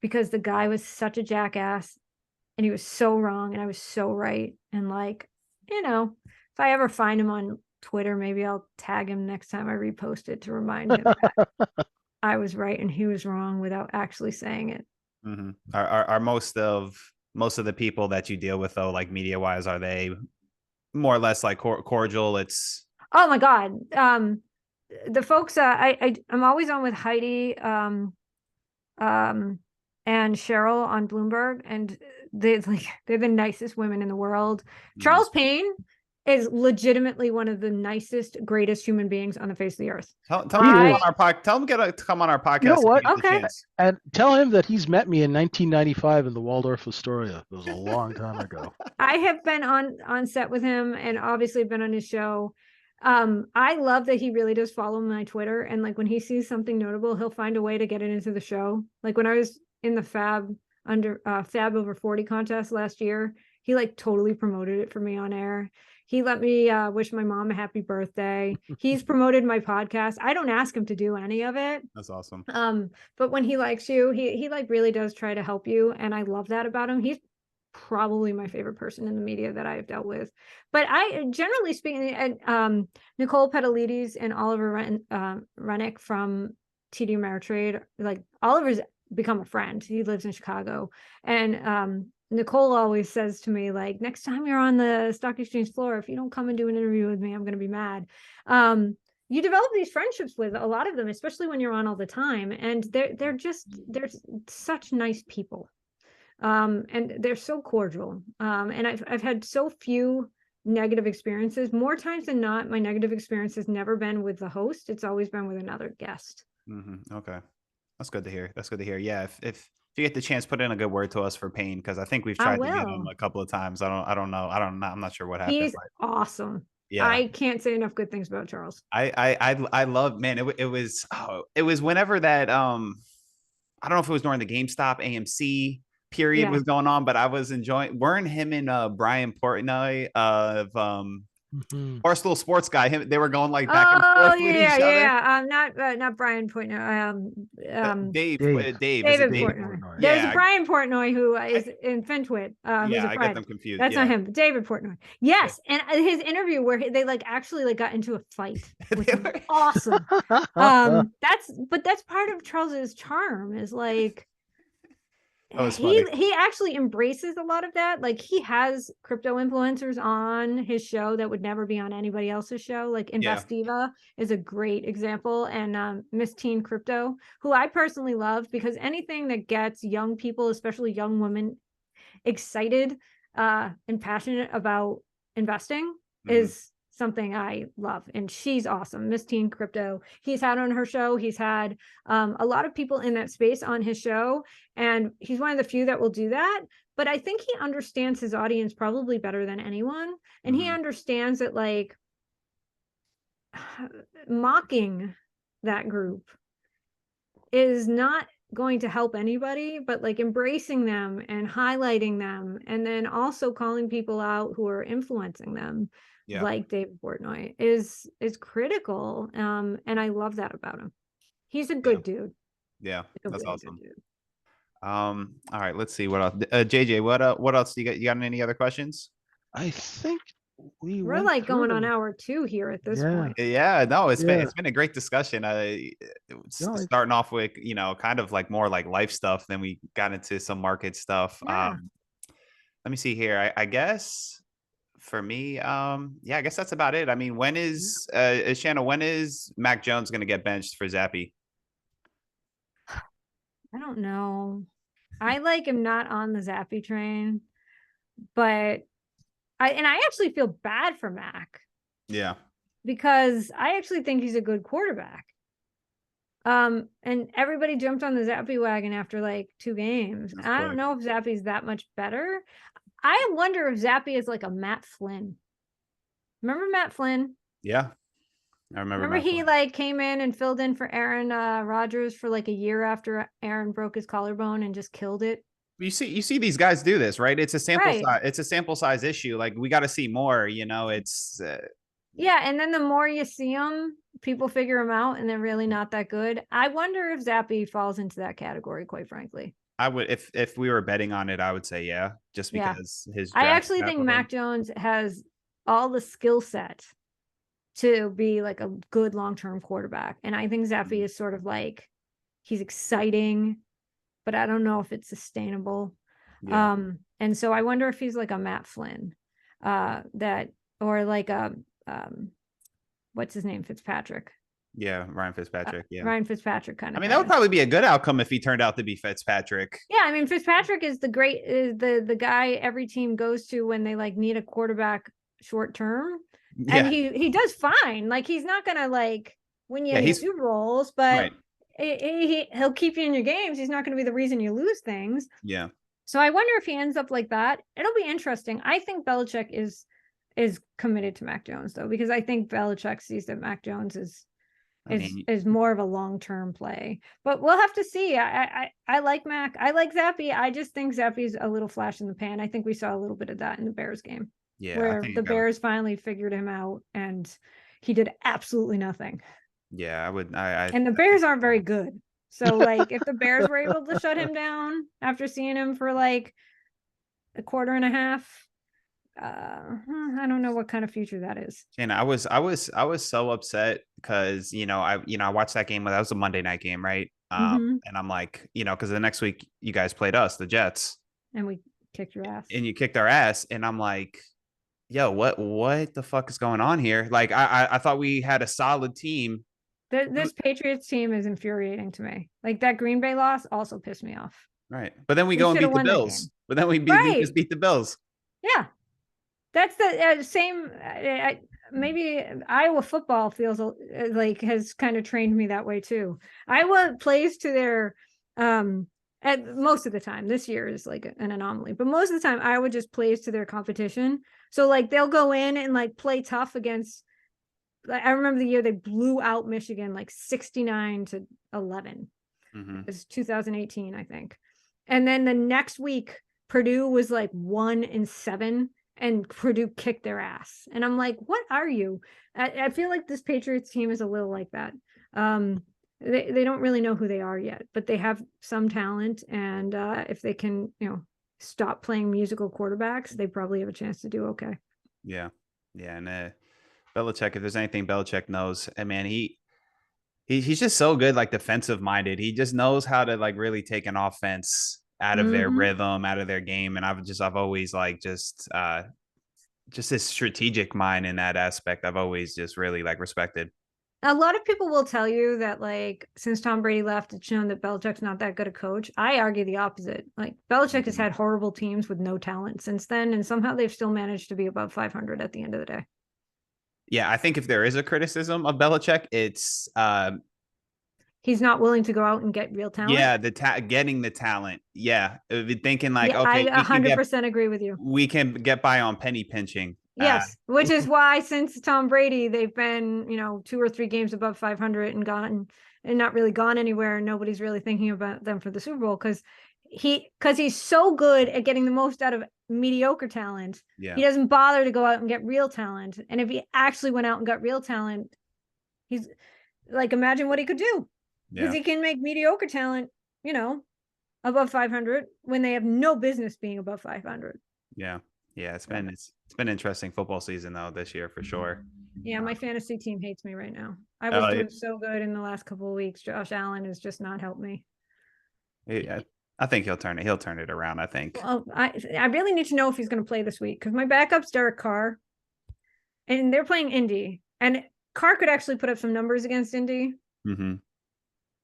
because the guy was such a jackass and he was so wrong and I was so right. And like, if I ever find him on Twitter, maybe I'll tag him next time I repost it to remind him that I was right and he was wrong without actually saying it.
Mm-hmm. Are most of the people that you deal with though, like media wise, are they more or less like cordial? It's
oh my God. The folks I'm always on with Heidi and Cheryl on Bloomberg, and they're the nicest women in the world. Charles Payne is legitimately one of the nicest, greatest human beings on the face of the earth.
Tell him to come on our podcast.
You know what?
Okay.
And tell him that he's met me in 1995 in the Waldorf Astoria. It was a long time ago.
I have been on set with him and obviously been on his show. I love that he really does follow my Twitter, and like when he sees something notable, he'll find a way to get it into the show. Like when I was in the Fab over 40 contest last year, he like totally promoted it for me on air. He let me wish my mom a happy birthday. He's promoted my podcast. I don't ask him to do any of it.
That's awesome.
But when he likes you, he like really does try to help you, and I love that about him. He's probably my favorite person in the media that I've dealt with. But I, generally speaking, Nicole Petalides and Oliver Rennick from TD Ameritrade, like Oliver's become a friend. He lives in Chicago. And Nicole always says to me, like, next time you're on the stock exchange floor, if you don't come and do an interview with me, I'm going to be mad. You develop these friendships with a lot of them, especially when you're on all the time. And they're such nice people. And they're so cordial. And I've had so few negative experiences. More times than not, my negative experience has never been with the host. It's always been with another guest.
Okay. That's good to hear. Yeah. If you get the chance, put in a good word to us for Payne, because I think we've tried to get him a couple of times. I don't know. I'm not sure what happened.
He's awesome.
Yeah.
I can't say enough good things about Charles.
I love, man. It was whenever that, I don't know if it was during the GameStop AMC period was going on, but I was enjoying. Weren't him and Brian Portnoy of Barstool Sports Guy? They were going like back and forth with each other.
Not Brian Portnoy.
David
Portnoy. There's a Brian Portnoy who is in FinTwit.
I get them confused.
That's not him. David Portnoy. Yes, and his interview where they actually got into a fight, which was awesome. That's part of Charles's charm is like. He actually embraces a lot of that. Like he has crypto influencers on his show that would never be on anybody else's show. Like Investiva is a great example, and Miss Teen Crypto, who I personally love because anything that gets young people, especially young women, excited and passionate about investing is something I love, and she's awesome. Miss Teen Crypto. He's had on her show. He's had a lot of people in that space on his show, and he's one of the few that will do that. But I think he understands his audience probably better than anyone, and he understands that like mocking that group is not going to help anybody, but like embracing them and highlighting them, and then also calling people out who are influencing them, like David Portnoy, is critical. And I love that about him. He's a good dude.
Yeah, that's
really
awesome. All right, let's see what else. JJ, what else do you got? You got any other questions?
I think
we're like going on hour 2 here at this point.
Yeah, no, it's been a great discussion. Starting off with, you know, kind of like more like life stuff, then we got into some market stuff. Let me see here. I guess for me, I guess that's about it. I mean, when is Shana, when is Mac Jones going to get benched for Zappy?
I don't know. I like him not on the Zappy train, but I actually feel bad for Mac.
Yeah.
Because I actually think he's a good quarterback. And everybody jumped on the Zappy wagon after like 2 games. I don't know if Zappy's that much better. I wonder if Zappy is like a Matt Flynn. Remember Matt Flynn?
Yeah. I remember
he like came in and filled in for Aaron Rodgers for like a year after Aaron broke his collarbone and just killed it.
You see these guys do this, right? It's a sample size. It's a sample size issue. Like we got to see more, you know, it's
yeah. And then the more you see them, people figure them out and they're really not that good. I wonder if Zappy falls into that category, quite frankly.
I would, if we were betting on it, I would say, yeah, just because his,
I actually think Mac Jones has all the skill set to be like a good long-term quarterback. And I think Zappy is sort of like, he's exciting, but I don't know if it's sustainable. Yeah. And so I wonder if he's like a Matt Flynn, or like a, what's his name? Fitzpatrick.
Yeah. Ryan Fitzpatrick. Yeah.
Ryan Fitzpatrick kind of.
I mean, that would probably be a good outcome if he turned out to be Fitzpatrick.
Yeah. I mean, Fitzpatrick is the guy every team goes to when they like need a quarterback short term. Yeah. And he does fine. Like he's not going to like win you any Super Bowls, but he'll keep you in your games. He's not going to be the reason you lose things.
Yeah.
So I wonder if he ends up like that. It'll be interesting. I think Belichick is committed to Mac Jones though, because I think Belichick sees that Mac Jones is more of a long-term play. But we'll have to see. I like Mac. I like Zappy. I just think Zappy's a little flash in the pan. I think we saw a little bit of that in the Bears game. Yeah. Where the Bears finally figured him out and he did absolutely nothing.
Yeah,
and the Bears aren't very good. So like if the Bears were able to shut him down after seeing him for like a quarter and a half, I don't know what kind of future that is.
And I was so upset because I watched that game. That was a Monday night game, right? And I'm like, because the next week you guys played us, the Jets,
and we kicked your ass.
And you kicked our ass, and I'm like, yo, what the fuck is going on here? Like I thought we had a solid team.
This Patriots team is infuriating to me. Like that Green Bay loss also pissed me off.
Right. But then we go and beat the Bills. But then we just beat the Bills.
Yeah. That's the same. Maybe Iowa football feels like has kind of trained me that way too. Iowa plays to their, at most of the time. This year is like an anomaly, but most of the time Iowa just plays to their competition. So like they'll go in and like play tough against. I remember the year they blew out Michigan like 69-11. It was 2018, I think. And then the next week, Purdue was like 1-7, and Purdue kicked their ass. And I'm like, what are you? I feel like this Patriots team is a little like that. They don't really know who they are yet, but they have some talent. And if they can, stop playing musical quarterbacks, they probably have a chance to do okay.
Yeah. Yeah. And Belichick, if there's anything Belichick knows, I mean, he's just so good, like defensive minded. He just knows how to like really take an offense out of their rhythm, out of their game. And I've always like just this strategic mind in that aspect. I've always just really like respected.
A lot of people will tell you that like since Tom Brady left, it's shown that Belichick's not that good a coach. I argue the opposite. Like Belichick has had horrible teams with no talent since then, and somehow they've still managed to be above 500 at the end of the day.
Yeah, I think if there is a criticism of Belichick, it's
He's not willing to go out and get real talent.
yeah, getting the talent. Yeah, thinking like,
Yeah,
okay,
I 100% agree with you.
we can get by on penny pinching.
Yes, which is why since Tom Brady, they've been, 2 or 3 games above 500 and not really gone anywhere. And nobody's really thinking about them for the Super Bowl because he's so good at getting the most out of mediocre talent.
Yeah.
He doesn't bother to go out and get real talent. And if he actually went out and got real talent, he's like, imagine what he could do. Because he can make mediocre talent, above 500 when they have no business being above 500.
Yeah. Yeah, it's been interesting football season though this year for sure.
Yeah, my fantasy team hates me right now. I was doing so good in the last couple of weeks. Josh Allen has just not helped me.
Yeah, I think he'll turn it around. I think.
Well, I really need to know if he's going to play this week because my backup's Derek Carr, and they're playing Indy, and Carr could actually put up some numbers against Indy,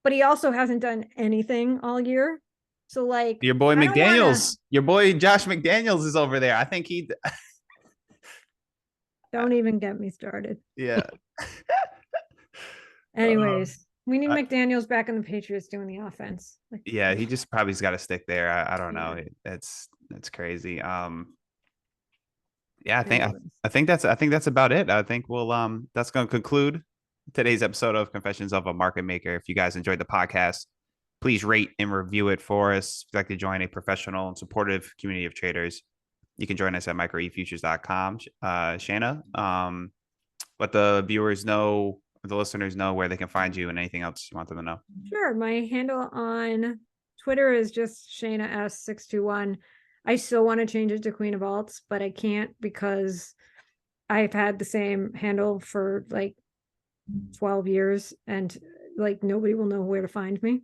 but he also hasn't done anything all year. So like
your boy McDaniels, your boy Josh McDaniels is over there. I think he.
Don't even get me started.
Yeah.
Anyways, we need McDaniels back in the Patriots doing the offense.
Yeah, he just probably's got to stick there. I don't know. That's crazy. Yeah, I think that's about it. I think that's going to conclude today's episode of Confessions of a Market Maker. If you guys enjoyed the podcast, please rate and review it for us. If you'd like to join a professional and supportive community of traders, you can join us at microefutures.com. Shana, let the viewers know, the listeners know where they can find you and anything else you want them to know.
Sure. My handle on Twitter is just Shana S621. I still want to change it to Queen of Alts, but I can't because I've had the same handle for like 12 years and like nobody will know where to find me.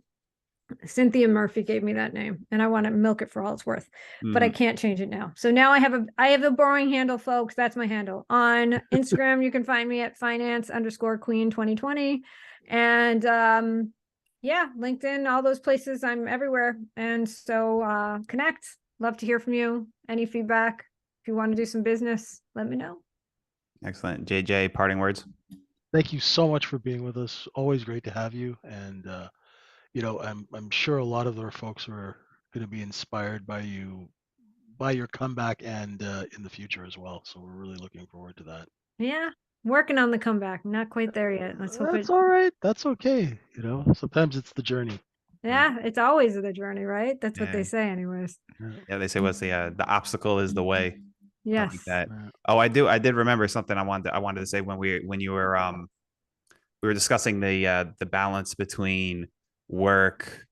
Cynthia Murphy gave me that name and I want to milk it for all it's worth, but I can't change it now. So now I have a boring handle, folks. That's my handle on Instagram. You can find me at finance_queen 2020 and LinkedIn, all those places. I'm everywhere. And so connect. Love to hear from you. Any feedback. If you want to do some business, let me know.
Excellent. JJ, parting words.
Thank you so much for being with us. Always great to have you. And I'm sure a lot of our folks are going to be inspired by your comeback and in the future as well. So we're really looking forward to that.
Yeah, working on the comeback. Not quite there yet. Let's hope
that's all right. That's okay. Sometimes it's the journey.
Yeah, it's always the journey, right? That's what they say, anyways.
Yeah, they say what's the obstacle is the way.
Yes.
Like that. Oh, I did remember something I wanted to say when you were we were discussing the balance between work,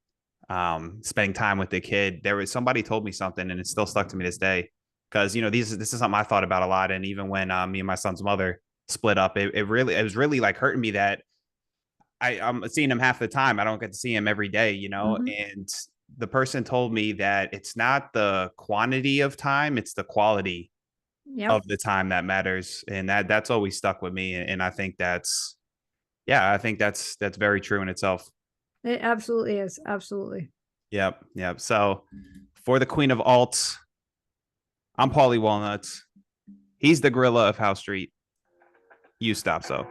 spending time with the kid. There was somebody told me something and it still stuck to me this day because this is something I thought about a lot. And even when me and my son's mother split up, it was really like hurting me that I'm seeing him half the time. I don't get to see him every day, and the person told me that it's not the quantity of time, it's the quality of the time that matters. And that's always stuck with me. And I think that's very true in itself.
It absolutely is. Absolutely.
Yep. So for the Queen of Alts, I'm Paulie Walnuts. He's the gorilla of House Street. You stop so.